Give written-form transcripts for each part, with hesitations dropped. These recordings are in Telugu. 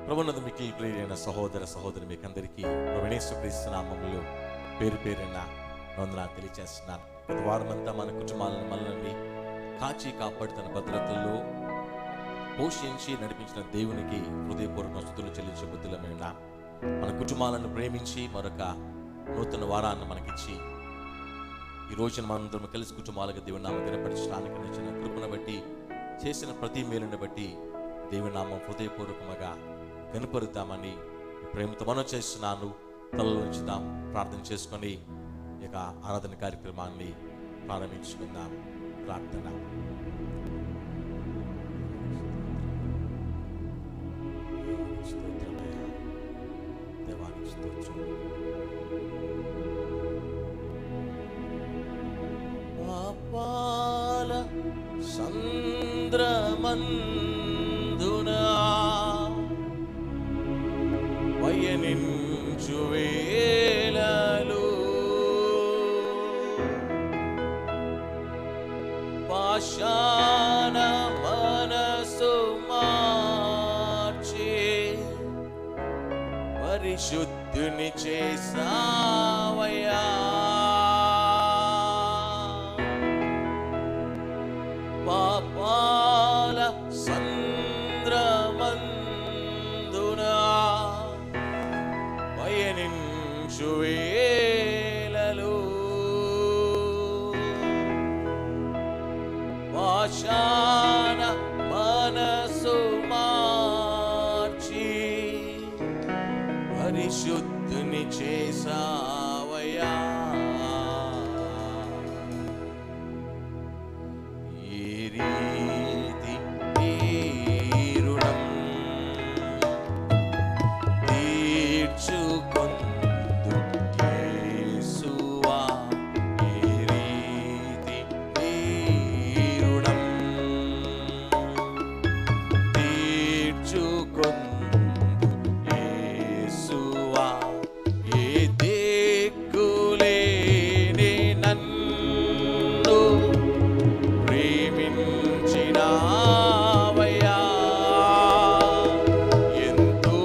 ప్రభువునందు మిక్కిలి ప్రియమైన సహోదర సహోదరి మీకందరికీ ప్రభువైన యేసుక్రీస్తు నామములో పేరు పేరున వందనాలు తెలియజేస్తున్నాను. గత వారమంతా మన కుటుంబాలను మనల్ని కాచి కాపాడుతున్న భద్రతల్లో పోషించి నడిపించిన దేవునికి హృదయపూర్వక స్తుతులు చెల్లించే బుద్ధులమై ఉన్నాం. మన కుటుంబాలను ప్రేమించి మరొక నూతన వారాన్ని మనకిచ్చి ఈ రోజున మనందరం కలిసి కుటుంబాలకు దేవుని నామం వినపరచడానికి నచ్చిన కృపను బట్టి చేసిన ప్రతి మేలుని బట్టి దేవుని నామం హృదయపూర్వకముగా కనపరుద్దామని ప్రేమతో మనం చేస్తున్నాను. తలలో ఉంచుదాం, ప్రార్థన చేసుకొని ఇక ఆరాధన కార్యక్రమాన్ని ప్రారంభించుకుందాం. ప్రార్థన. దేవానికి స్తోత్రం. పాపాల సంద్రమందునా పయనించు వేళలో పాషాణ మనసు మార్చి పరిశుద్ధుని చేసావయ్యా. పాపాల సంద్రమందునా పయనించు వేళలో పాషాణ మనసు మార్చి పరిశుద్ధుని చేసావయ్యా. ఏ రీతి తీరుణం తీర్చుకొందు యేసువా. ఏ రీతి తీరుణం తీర్చుకొందు యేసువా. ఏ దిక్కులేని నన్ను ప్రేమించినావయ్యా. ఎంతో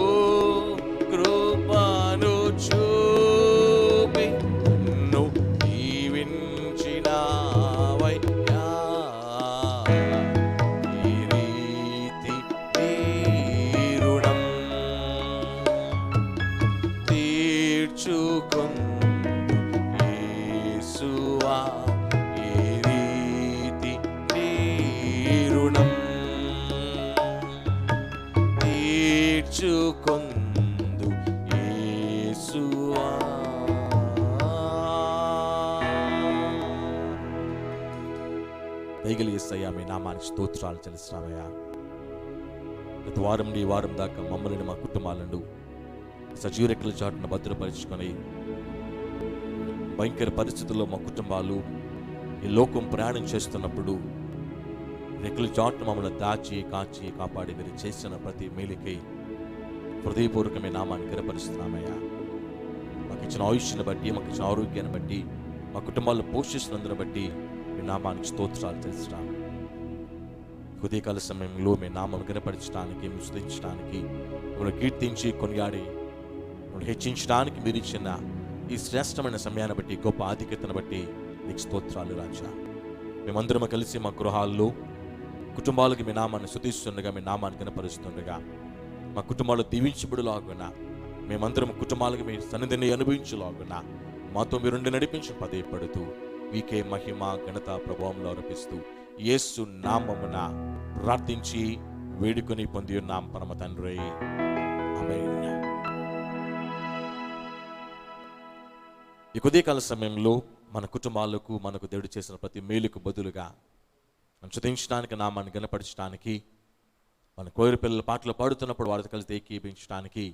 కృపను చూపి నన్ను దీవించినావయ్యా. ఈ రీతి తీరుణం తీర్చుకొందు యేసువా. ఈ రీతి తీరుణం తీర్చుకొందు యేసువా. దయగల యేసయ్యా, మీ నామానికి స్తోత్రాలు చెల్లిస్తున్నామయ్యా. గత వారం నుండి ఈ వారం దాకా మమ్మల్ని మా కుటుంబాలను సజీవ రెక్కల చాటును భద్రపరుచుకొని భయంకర పరిస్థితుల్లో మా కుటుంబాలు ఈ లోకం ప్రయాణం చేస్తున్నప్పుడు రెక్కల చాటును మమ్మల్ని దాచి కాచి కాపాడి మీరు చేసిన ప్రతి మేలుకై హృదయపూర్వకమైన నామాన్ని కనపరుస్తున్నామయ్యా. మాకు ఇచ్చిన ఆయుష్ని బట్టి, మాకు ఇచ్చిన ఆరోగ్యాన్ని బట్టి, మా కుటుంబాలను పోషిస్తున్నందుని బట్టి మీ నామానికి స్తోత్రాలు తెలుస్తున్నాం. ఉదయకాల సమయంలో మీ నామం కనపరచడానికి, స్తుతించడానికి, మిమ్మల్ని కీర్తించి కొనియాడి మిమ్మల్ని హెచ్చించడానికి మీరు ఇచ్చిన ఈ శ్రేష్టమైన సమయాన్ని బట్టి, గొప్ప ఆధిక్యతను బట్టి నీకు స్తోత్రాలు రాజా. మేమందరం కలిసి మా గృహాల్లో కుటుంబాలకు మీ నామాన్ని స్తుతిస్తుండగా, మీ నామాన్ని కనపరుస్తుండగా మా కుటుంబాలు దీవించబడులాగున, మేమందరం కుటుంబాలకు మీ సన్నిధిని అనుభవించులాగున మాతో మీరుండి నడిపించి పదేపడుతూ మీకే మహిమ ఘనత ప్రభావంలో అర్పిస్తూ యేసు నామమున ప్రార్థించి వేడుకొని పొంది ఉన్నాం పరమ తండ్రి, ఆమేన్. ఈ ఉదయకాల సమయంలో మన కుటుంబాలకు, మనకు దేవుడు చేసిన ప్రతి మేలుకు బదులుగా మనం స్తుతించడానికి, నామాన్ని గణపరచడానికి, మన కోరి పిల్లల పాటలు పాడుతున్నప్పుడు వారితో కలిసి ఏకీభించడానికి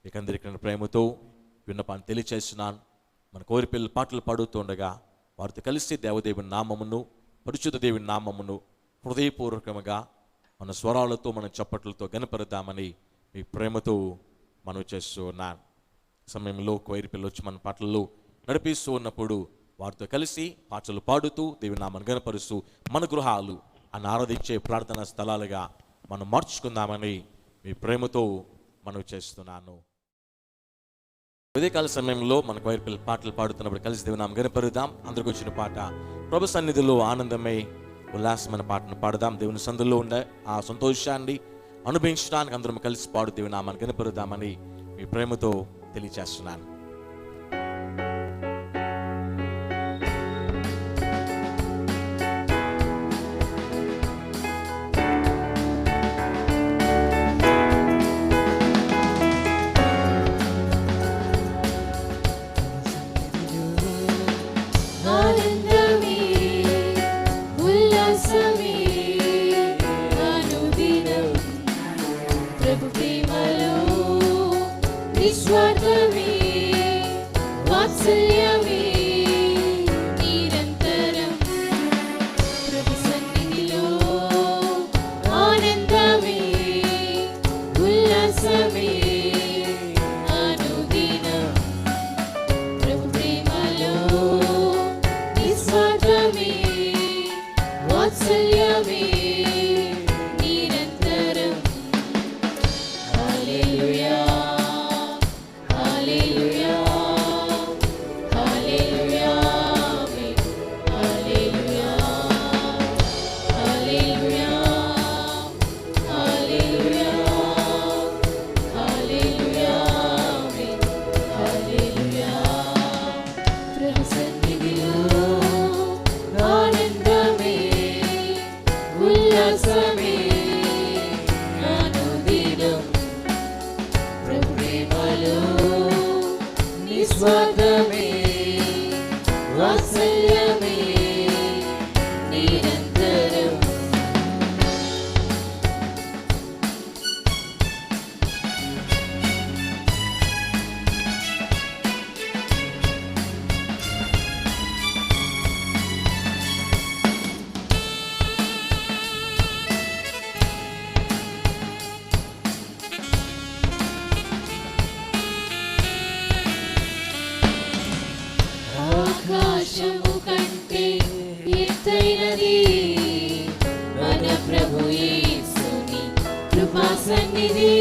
మీకందరికీ ప్రేమతో విన్నపాన్ని తెలియచేస్తున్నాను. మన కోరి పిల్లల పాటలు పాడుతుండగా వారితో కలిసి దేవదేవుని నామమును, పరిశుద్ధ దేవుని నామమును హృదయపూర్వకముగా మన స్వరాలతో, మన చప్పట్లతో గణపరుద్దామని మీ ప్రేమతో మనం చేస్తూ ఉన్నాను. సమయంలో కోరి పిల్లలు వచ్చి మన పాటల్లో నడిపిస్తూ ఉన్నప్పుడు వారితో కలిసి పాటలు పాడుతూ దేవుని నామాన్ని గణపరుస్తూ మన గృహాలు అని ఆరాధించే ప్రార్థనా స్థలాలుగా మనం మార్చుకుందామని మీ ప్రేమతో మనవి చేస్తున్నాను. ఉదయకాల సమయంలో మనకు వైపు పాటలు పాడుతున్నప్పుడు కలిసి దేవుని నామమున ఘనపరుద్దాం. అందరికి వచ్చిన పాట ప్రభు సన్నిధిలో ఆనందమై ఉల్లాసమైన పాటను పాడుదాం. దేవుని సన్నిధిలో ఉండే ఆ సంతోషాన్ని అనుభవించడానికి అందరం కలిసి పాడు దేవుని నామాన్ని ఘనపరుద్దామని మీ ప్రేమతో తెలియజేస్తున్నాను. నిస్వార్థమే వాత్సల్యమే నిరంతరం ప్రభు సన్నిధిలో ఆనందమే ఉల్లాసమే అనుదినం ప్రభు ప్రేమలో నిస్వార్థమే వాత్సల్యమే నిరంతరం. హల్లెలూయా నిస్వార్థమే వాత్సల్యమే నిరంతరం. ఆకాశము కంటే ఎత్తైనది మన ప్రభు యేసుని కృపా సన్నిధి.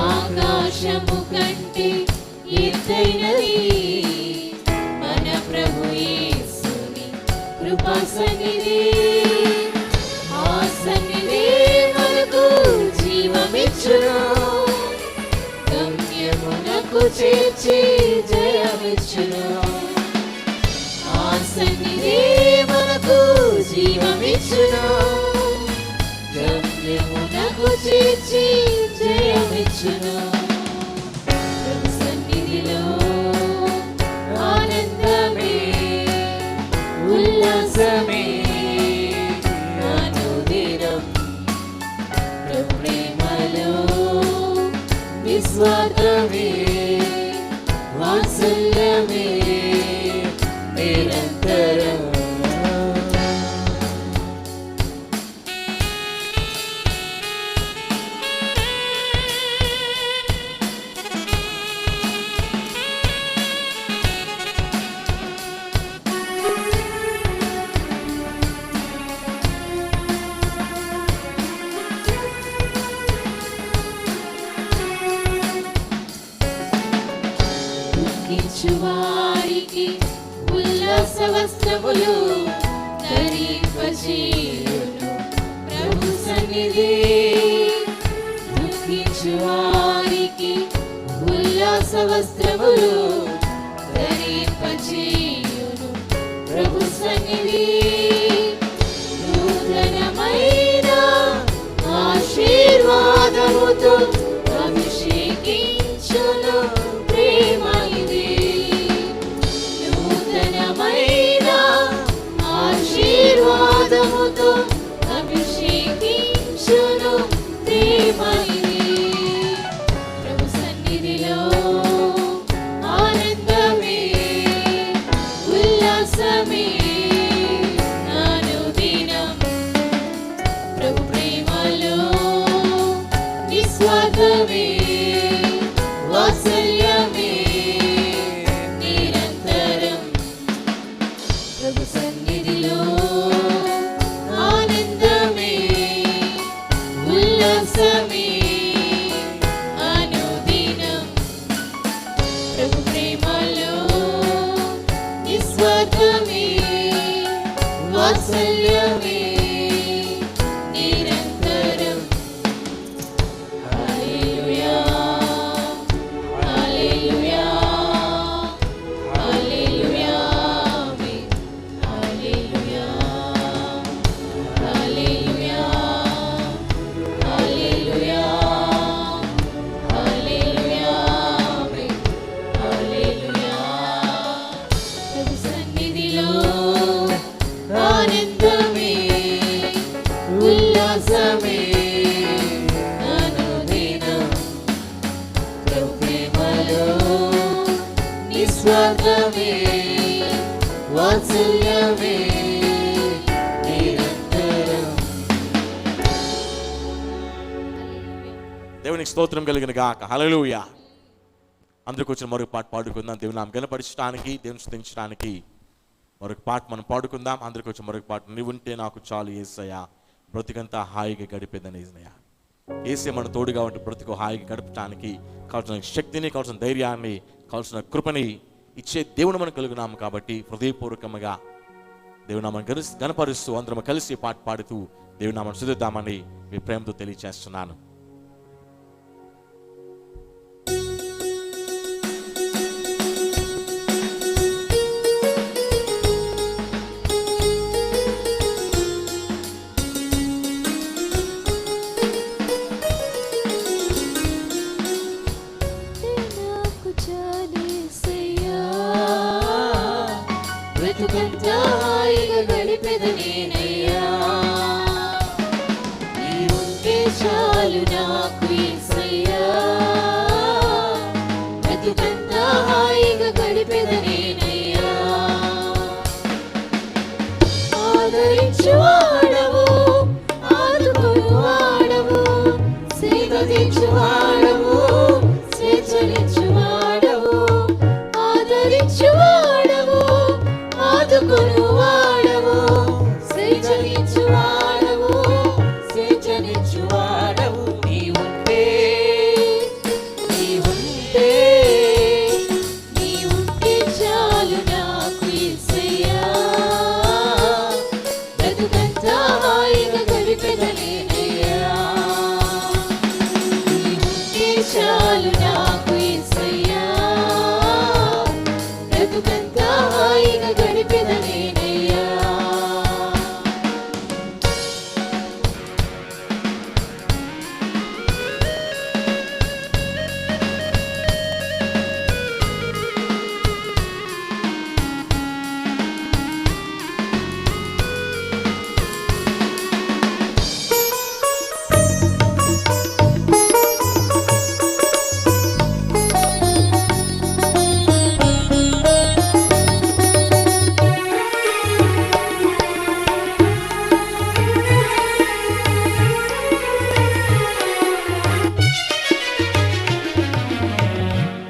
ఆకాశము కంటే ఎత్తైనది మన ప్రభు యేసుని కృపా సన్నిధి. ఆ సన్నిధి మనకు జీవమిచ్చును, గమ్యమునకు చేర్చి జయమిచ్చును. ఆ సన్నిధి మనకు జీవమిచ్చును, గమ్యమునకు చేర్చి జయమిచ్చును. ప్రభు సన్నిధిలో ఆనందమే ఉల్లాసమే అనుదినం ప్రభు ప్రేమలో నిస్వార్థమే వాత్సల్యమే నిరంతరం. వారికి ఉల్లాస వస్త్రములు ధరింపజేయును ప్రభు సన్నిధి. దుఃఖించు వారికి ఉల్లాస వస్త్రములు ధరింపజేయును ప్రభు సన్నిధి. నూతనమైన ఆశీర్వాదముతో అభిషేకించును ప్రేమ ఇది. నూతనమైన ఆశీర్వాదముతో అభిషేకించును ప్రేమ ఇది. ప్రభు సన్నిధిలో ఆనందమే ఉల్లాసమే అనుదినం ప్రభు ప్రేమలో నిస్వార్థమే వాత్సల్యమే నిరంతరం. ప్రభు సన్నిధిలో ఆనందమే ఉల్లాసమే నిస్వార్థమే వాత్సల్యమే నిరంతరం. దేవునికి స్తోత్రం కలిగిన గాక. హల్లెలూయా. అందరికి వచ్చిన మరొక పాట పాడుకుందాం. దేవుని నామం గణపరచడానికి, దేవుని స్తుతించడానికి మరొక పాట మనం పాడుకుందాం. అందరికి వచ్చిన మరొక పాట, నీవుంటే నాకు చాలు యేసయ్యా, బ్రతికంతా హాయిగా గడిపేదని. యేసే మన తోడుగా ఉంటే బ్రతుకు హాయిగా గడపడానికి కావాల్సిన శక్తిని, కావాల్సిన ధైర్యాన్ని, కావాల్సిన కృపని ఇచ్చే దేవుని మనం కలుగున్నాము. కాబట్టి హృదయపూర్వకంగా దేవుని నామం గణపరుస్తూ అందరం కలిసి పాట పాడుతూ దేవుని నామం స్తుతిద్దామని మీ ప్రేమతో తెలియజేస్తున్నాను. బ్రతుకంతా హాయిగా గడిపెదనేనయ్యా, నీవుంటే చాలు నాకు యేసయ్యా, బ్రతుకంతా హాయిగా గడిపెదనేనయ్యా. ఆదరించువాడవు, ఆదుకొనువాడవు, సేద తెచ్చువాడవు, స్వేచ్ఛనిచ్చువాడవు, ఆదరించువాడవు, ఆదుకొనువాడవు, స్వేచ్ఛనిచ్చువాడవు, స్వేచ్ఛనిచ్చువాడవు. నీవుంటే నీవుంటే నీవుంటే చాలు నాకు యేసయ్యా, బ్రతుకంతా హాయిగా గడిపెదనేనయ్యా, నీవుంటే చాలు నాకు యేసయ్యా, బ్రతుకంతా హాయిగా గడిపెదనేనయ్యా.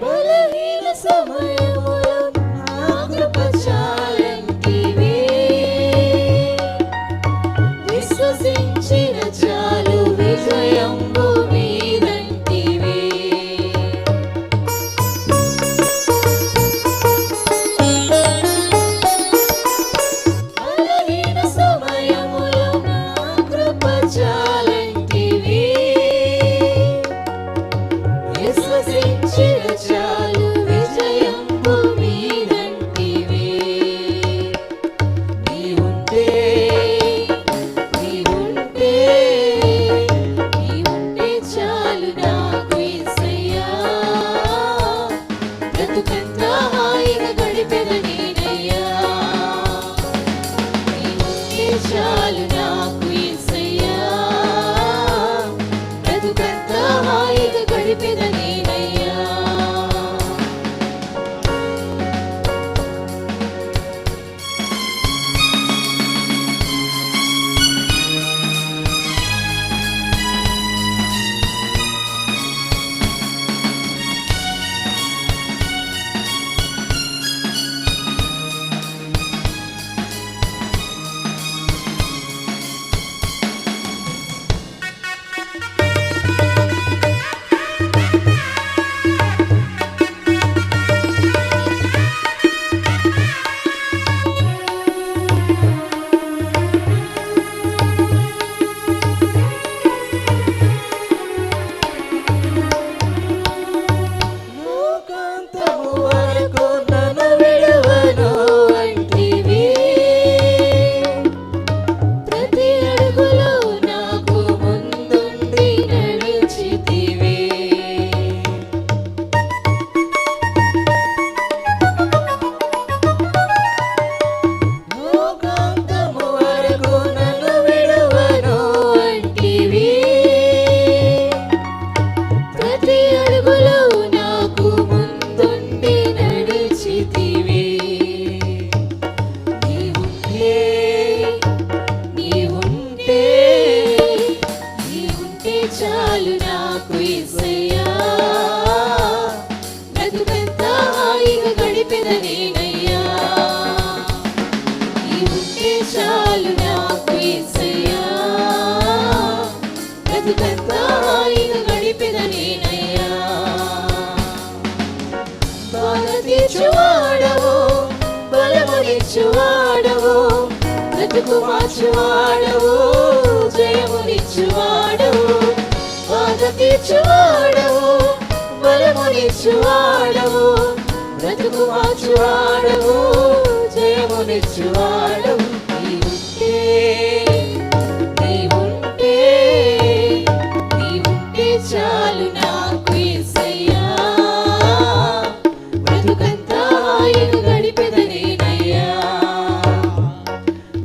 బలహీన సమయములో నా కృప చాలంటివే, విశ్వసించిన చాలు విజయంబు మీదంటివే. బలహీన సమయములో నా కృప చాలంటివే, విశ్వసించిన చాలు విజయంబు మీదంటివే. నీవుంటే నీవుంటే నీవుంటే చాలు నాకు యేసయ్యా, బ్రతుకంతా హాయిగా గడిపెదనేనయ్యా, నీవుంటే చాలు నాకు యేసయ్యా, బ్రతుకంతా హాయిగా గడిపెదనేనయ్యా. నాకు యేసయ్యా బ్రతుకంతా హాయిగా గడిపెద నేనయ్యా నీ ఉంటే చాలు నాకు యేసయ్యా బ్రతుకంతా హాయిగా గడిపెద నేనయ్యా బాధ తీర్చువాడవు బలమునిచ్చువాడవు బ్రతుకు మార్చువాడవు జయమునిచ్చువాడవు బాధ తీర్చువాడవు బలమునిచ్చువాడవు బ్రతుకు మార్చువాడవు జయమునిచ్చువాడవు నీవుంటే నీవుంటే నీవుంటే చాలు నాకు యేసయ్యా బ్రతుకంతా హాయిగా గడిపెద నేనయ్యా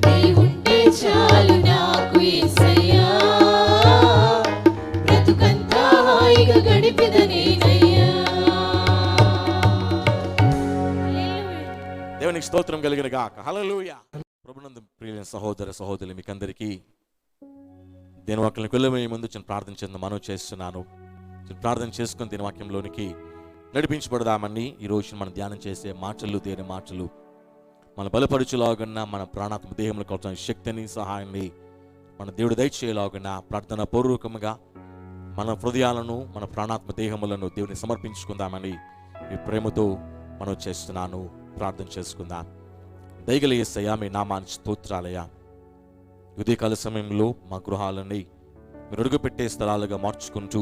నీవుంటే చాలు నాకు యేసయ్యా బ్రతుకంతా హాయిగా గడిపెద నేనయ్యా దేవునికి స్తోత్రం కలిగిన గాక. హల్లెలూయా. ప్రభునందు ప్రియులైన సహోదర సహోదరులు మీకందరికీ దేని వాక్యాలకు వెళ్ళే ముందు చిన్న ప్రార్థన చేద్దాం మనవి చేస్తున్నాను. ప్రార్థన చేసుకుని దీని వాక్యంలోనికి నడిపించబడదామని ఈరోజు మనం ధ్యానం చేసే మాటలు దేని మాటలు మన బలపరుచులాగున్నా మన ప్రాణాత్మ దేహంలో కావాల్సిన శక్తిని సహాయాన్ని మన దేవుడు దయచేయలాగున్నా ప్రార్థన పూర్వకముగా మన హృదయాలను మన ప్రాణాత్మ దేహములను దేవుని సమర్పించుకుందామని ఈ ప్రేమతో మనం చేస్తున్నాను. ప్రార్థన చేసుకుందాం. దయగల యేసయ్యా మీ నామానికి స్తోత్రాలయ్యా. ఉదయకాల సమయంలో మా గృహాలని మీరు అడుగుపెట్టే స్థలాలుగా మార్చుకుంటూ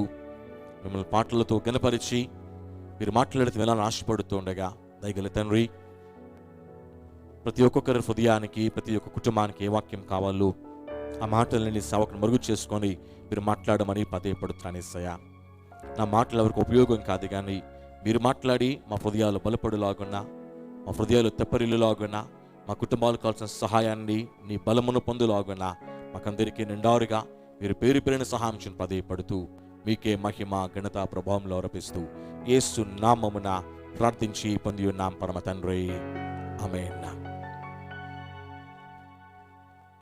మిమ్మల్ని పాటలతో గణపరిచి మీరు మాట్లాడితే వినాలని ఆశపడుతూ ఉండగా దయగల తండ్రి ప్రతి ఒక్కొక్కరి హృదయానికి ప్రతి ఒక్క కుటుంబానికి ఏ వాక్యం కావాలో ఆ మాటలని సేవకుని మరుగు చేసుకొని మీరు మాట్లాడమని పదేపడుతున్నాను యేసయ్యా. నా మాటలు ఎవరికి ఉపయోగం కాదు కానీ మీరు మాట్లాడి మా హృదయాలు బలపడులాగున్నా మా హృదయాలు తెప్పరిల్లులాగున్నా మా కుటుంబాలకు కావాల్సిన సహాయాన్ని నీ బలమును పొందులాగున్నా మాకందరికీ నిండారుగా మీరు పేరు పేరున సహాయం పదేపడుతూ మీకే మహిమ ఘనత ప్రభావంలో అర్పిస్తూ యేసు నామమున ప్రార్థించి పొంది ఉన్నాం పరమ తండ్రి. ఆమేన్.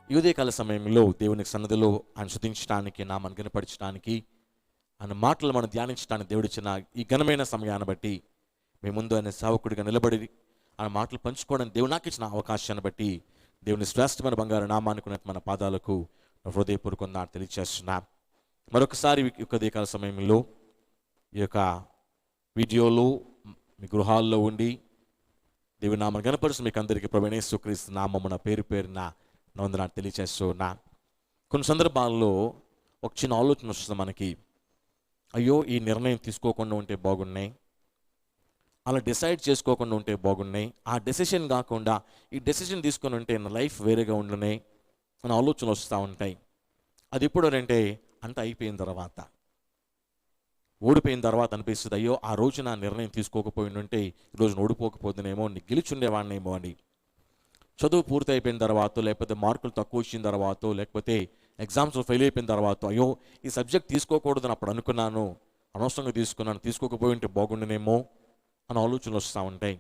ఈ ఉదయకాల సమయంలో దేవునికి సన్నిధిలో ఆయన స్తుతించడానికి నామను గణపరచడానికి ఆయన మాటలు మనం ధ్యానించడానికి దేవుడిచ్చిన ఈ ఘనమైన సమయాన్ని బట్టి మీ ముందు ఆయన సేవకుడిగా నిలబడి ఆయన మాటలు పంచుకోవడానికి దేవుడు నాకు ఇచ్చిన అవకాశాన్ని బట్టి దేవుని శ్రేష్టమైన బంగారు నామానికి మన పాదాలకు హృదయపూర్వకంగా తెలియజేస్తున్నా. మరొకసారి ఈ ఉదయకాల సమయంలో ఈ యొక్క వీడియోలో మీ గృహాల్లో ఉండి దేవుని నామాన్ని గణపరుస్తూ మీకు అందరికీ ప్రభువైన యేసుక్రీస్తు నామమున పేరు పేరున వందనాలు తెలియజేస్తున్నా. కొన్ని సందర్భాల్లో ఒక చిన్న ఆలోచన వస్తుంది మనకి, అయ్యో ఈ నిర్ణయం తీసుకోకుండా ఉంటే బాగున్నాయి, అలా డిసైడ్ చేసుకోకుండా ఉంటే బాగున్నాయి, ఆ డెసిషన్ కాకుండా ఈ డెసిషన్ తీసుకొని ఉంటే నా లైఫ్ వేరేగా ఉండున్నాయి అని ఆలోచనలు వస్తూ ఉంటాయి. అది ఎప్పుడు అంటే అంత అయిపోయిన తర్వాత, ఓడిపోయిన తర్వాత అనిపిస్తుంది, అయ్యో ఆ రోజు నా నిర్ణయం తీసుకోకపోయి ఉంటే ఈరోజు ఓడిపోకపోతుందేమో, గెలిచుండేవాడినేమో అని. చదువు పూర్తి అయిపోయిన తర్వాత, లేకపోతే మార్కులు తక్కువ వచ్చిన తర్వాత, లేకపోతే ఎగ్జామ్స్లో ఫెయిల్ అయిపోయిన తర్వాత, అయ్యో ఈ సబ్జెక్ట్ తీసుకోకూడదని అప్పుడు అనుకున్నాను, అనవసరంగా తీసుకున్నాను, తీసుకోకపోయి ఉంటే బాగుండునేమో అని ఆలోచనలు వస్తూ ఉంటాయి.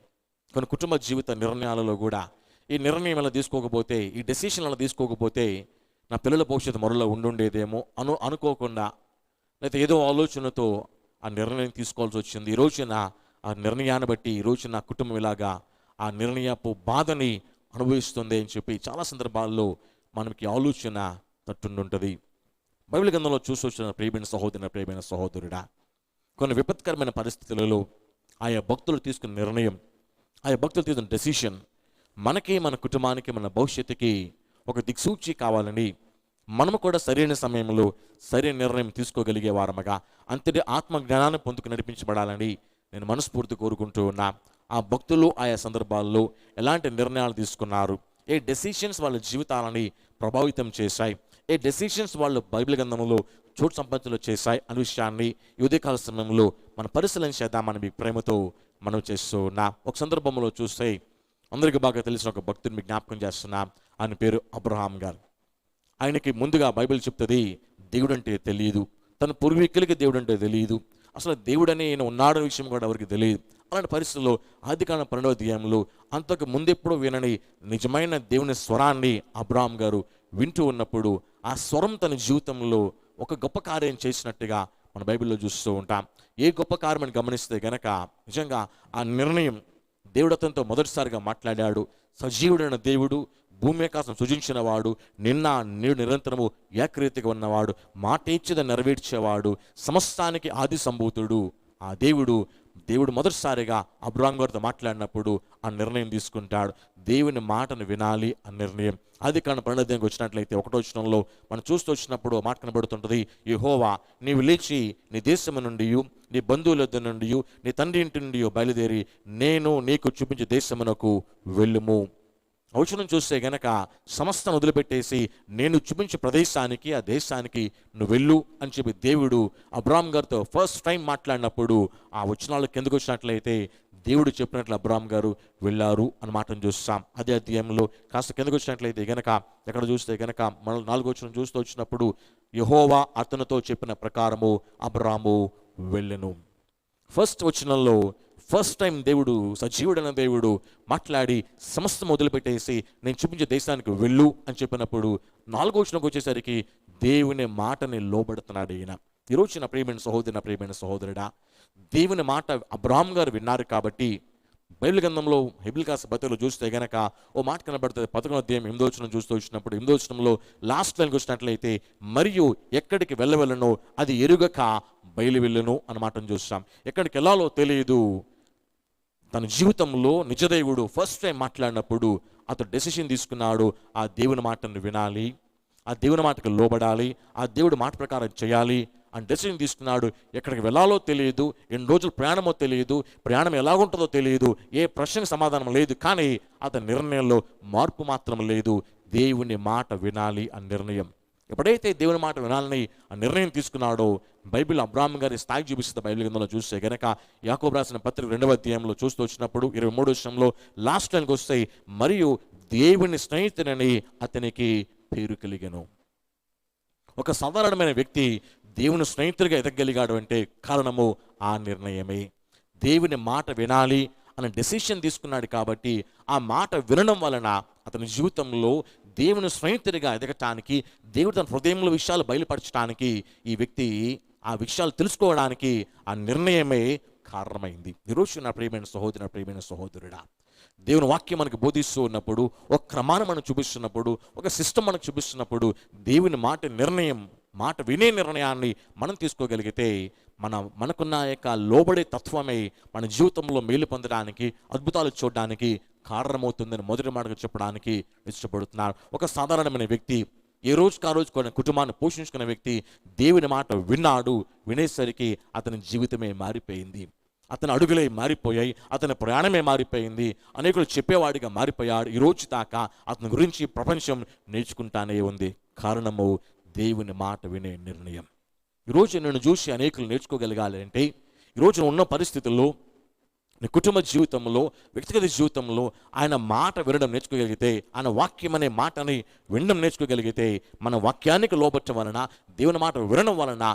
కొన్ని కుటుంబ జీవిత నిర్ణయాలలో కూడా ఈ నిర్ణయం ఎలా తీసుకోకపోతే, ఈ డెసిషన్ అలా తీసుకోకపోతే నా పిల్లల భవిష్యత్తు మరోలో ఉండుండేదేమో అనుకోకుండా, లేకపోతే ఏదో ఆలోచనతో ఆ నిర్ణయం తీసుకోవాల్సి వచ్చింది. ఈ రోజున ఆ నిర్ణయాన్ని బట్టి ఈ రోజు నా కుటుంబం ఇలాగా ఆ నిర్ణయపు బాధని అనుభవిస్తుంది అని చెప్పి చాలా సందర్భాల్లో మనకి ఆలోచన తట్టుండుంటుంది. బైబిల్ గ్రంథంలో చూసి వచ్చిన ప్రియమైన సహోదరుడా, కొన్ని విపత్కరమైన పరిస్థితులలో ఆయా భక్తులు తీసుకున్న నిర్ణయం, ఆయా భక్తులు తీసుకున్న డెసిషన్ మనకి, మన కుటుంబానికి, మన భవిష్యత్తుకి ఒక దిక్సూచి కావాలని మనము కూడా సరైన సమయంలో సరైన నిర్ణయం తీసుకోగలిగే వారముగా అంతటి ఆత్మజ్ఞానాన్ని పొందుకు నడిపించబడాలని నేను మనస్ఫూర్తి కోరుకుంటూ ఉన్నా. ఆ భక్తులు ఆయా సందర్భాల్లో ఎలాంటి నిర్ణయాలు తీసుకున్నారు, ఏ డెసిషన్స్ వాళ్ళ జీవితాలని ప్రభావితం చేశాయి, ఏ డెసిషన్స్ వాళ్ళు బైబిల్ గ్రంథంలో చోటు సంపాదనలో చేశాయి అనే విషయాన్ని ఈ ఉదయకాల సమయంలో మన పరిశీలన చేద్దామని మీకు ప్రేమతో మనం చేస్తూ ఉన్నా. ఒక సందర్భంలో చూస్తే అందరికీ బాగా తెలిసిన ఒక భక్తుని మీకు జ్ఞాపకం చేస్తున్నా. ఆయన పేరు అబ్రహాం గారు. ఆయనకి ముందుగా బైబిల్ చెప్తుంది దేవుడు అంటే తెలియదు, తన పూర్వీకులకి దేవుడు అంటే తెలియదు, అసలు దేవుడని ఈయన ఉన్నాడనే విషయం కూడా ఎవరికి తెలియదు. అలాంటి పరిస్థితుల్లో ఆదికాండం 12వ అధ్యాయంలో అంతకు ముందెప్పుడూ వినని నిజమైన దేవుని స్వరాన్ని అబ్రహాం గారు వింటూ ఉన్నప్పుడు ఆ స్వరం తన జీవితంలో ఒక గొప్ప కార్యం చేసినట్టుగా మన బైబిల్లో చూస్తూ ఉంటాం. ఏ గొప్ప కార్యమని గమనిస్తే గనక నిజంగా ఆ నిర్ణయం దేవుడు అతనితో మొదటిసారిగా మాట్లాడాడు. సజీవుడైన దేవుడు, భూమి ఆకాశం సృజించిన వాడు, నిన్న నేడు నిరంతరము ఏకరీతిగా ఉన్నవాడు, మాట ఇచ్చేదని నెరవేర్చేవాడు, సమస్తానికి ఆది సంభూతుడు ఆ దేవుడు మొదటిసారిగా అబ్రాహాము గారితో మాట్లాడినప్పుడు ఆ నిర్ణయం తీసుకుంటాడు. దేవుని మాటను వినాలి ఆ నిర్ణయం. అది కాని ప్రణాళికకు వచ్చినట్లయితే 1వ వచనంలో మనం చూస్తూ వచ్చినప్పుడు మాట కనబడుతుంటుంది, యెహోవా నీవు లేచి నీ దేశము నుండి, నీ బంధువుల వద్ద నుండి, నీ తండ్రి ఇంటి నుండి బయలుదేరి నేను నీకు చూపించే దేశమునకు వెళ్ళుము. వచనం చూస్తే గనక సమస్తం వదిలిపెట్టేసి నేను చూపించే ప్రదేశానికి, ఆ దేశానికి నువ్వు వెళ్ళు అని చెప్పి దేవుడు అబ్రాహాము గారితో ఫస్ట్ టైం మాట్లాడినప్పుడు ఆ వచనాలకు ఎందుకు వచ్చినట్లయితే దేవుడు చెప్పినట్లు అబ్రాహాము గారు వెళ్ళారు అని మాటను చూస్తాం. అదే అధ్యాయంలో కాస్త కిందకు వచ్చినట్లయితే గనక ఎక్కడ చూస్తే గనక మన 4వ వచనం చూస్తూ వచ్చినప్పుడు యెహోవా అతనితో చెప్పిన ప్రకారము అబ్రాహాము వెళ్ళెను. ఫస్ట్ వచనంలో ఫస్ట్ టైం దేవుడు, సజీవుడైన దేవుడు మాట్లాడి సమస్తం వదిలిపెట్టేసి నేను చూపించే దేశానికి వెళ్ళు అని చెప్పినప్పుడు 4వ వచనంకి వచ్చేసరికి దేవుని మాటని లోబడుతున్నాడు ఈయన. ఈరోజు నా ప్రియమైన సహోదరి, నా ప్రియమైన సహోదరుడా, దేవుని మాట అబ్రాహాము గారు విన్నారు కాబట్టి బైబిల్ గ్రంథంలో హెబ్రీ రాసిన పత్రికలో చూస్తే గనక ఓ మాట కనబడుతుంది. 11వ అధ్యాయం 8వ వచనం చూస్తూ వచ్చినప్పుడు 8వ వచనంలో లాస్ట్ లైన్కి వచ్చినట్లయితే మరియు ఎక్కడికి వెళ్ళవలనో అది ఎరుగక బయలు వెళ్ళను అన్న మాటను చూస్తాం. ఎక్కడికి వెళ్ళాలో తెలియదు. తన జీవితంలో నిజదేవుడు ఫస్ట్ టైం మాట్లాడినప్పుడు అతను డెసిషన్ తీసుకున్నాడు, ఆ దేవుని మాటను వినాలి, ఆ దేవుని మాటకు లోబడాలి, ఆ దేవుడి మాట ప్రకారం చేయాలి అని డెసిషన్ తీసుకున్నాడు. ఎక్కడికి వెళ్ళాలో తెలియదు, ఎన్ని రోజులు ప్రయాణమో తెలియదు, ప్రయాణం ఎలాగుంటుందో తెలియదు, ఏ ప్రశ్నకు సమాధానం లేదు, కానీ అతని నిర్ణయంలో మార్పు మాత్రం లేదు. దేవుని మాట వినాలి ఆ నిర్ణయం. ఎప్పుడైతే దేవుని మాట వినాలని ఆ నిర్ణయం తీసుకున్నాడో బైబిల్ అబ్రాహాము గారి స్థాయి చూపిస్తుంది. బైబిల్ గ్రంథంలో చూస్తే గనక యాకోబు రాసిన పత్రిక 2వ అధ్యాయంలో చూస్తూ వచ్చినప్పుడు 23వ వచనంలో లాస్ట్ లైన్కి వస్తాయి, మరియు దేవుని స్నేహితుడని అతనికి పేరు కలిగెను. ఒక సాధారణమైన వ్యక్తి దేవుని స్నేహితుడిగా ఎదగలిగాడు అంటే కారణము ఆ నిర్ణయమే. దేవుని మాట వినాలి అనే డెసిషన్ తీసుకున్నాడు కాబట్టి ఆ మాట వినడం వలన అతని జీవితంలో దేవుని స్నేహితుడిగా ఎదగటానికి, దేవుడు తన హృదయంలో విషయాలు బయలుపరచడానికి, ఈ వ్యక్తి ఆ విషయాలు తెలుసుకోవడానికి ఆ నిర్ణయమే కారణమైంది. ఈరోజు నా ప్రియమైన సహోదరి, నా ప్రియమైన సహోదరుడా, దేవుని వాక్యం మనకు బోధిస్తూ ఉన్నప్పుడు, ఒక క్రమాన్ని మనకు చూపిస్తున్నప్పుడు, ఒక సిస్టమ్ మనకు చూపిస్తున్నప్పుడు దేవుని మాట నిర్ణయం, మాట వినే నిర్ణయాన్ని మనం తీసుకోగలిగితే మనకున్న యొక్క లోబడే తత్వమే మన జీవితంలో మేలు పొందడానికి, అద్భుతాలు చూడడానికి కారణమవుతుందని మొదటి మాటగా చెప్పడానికి ఇష్టపడుతున్నారు. ఒక సాధారణమైన వ్యక్తి ఏ రోజుకి ఆ రోజు కొన్ని కుటుంబాన్ని పోషించుకునే వ్యక్తి దేవుని మాట విన్నాడు. వినేసరికి అతని జీవితమే మారిపోయింది, అతని అడుగులే మారిపోయాయి, అతని ప్రయాణమే మారిపోయింది, అనేకులు చెప్పేవాడిగా మారిపోయాడు. ఈ రోజు దాకా అతని గురించి ప్రపంచం నేర్చుకుంటానే ఉంది. కారణము దేవుని మాట వినే నిర్ణయం. ఈరోజు నేను చూసి అనేకులు నేర్చుకోగలగాలి అంటే, ఈరోజు ఉన్న పరిస్థితుల్లో నీ కుటుంబ జీవితంలో, వ్యక్తిగత జీవితంలో ఆయన మాట వినడం నేర్చుకోగలిగితే, ఆయన వాక్యం అనే మాటని వినడం నేర్చుకోగలిగితే, మన వాక్యానికి లోబట్టడం వలన, దేవుని మాట వినడం వలన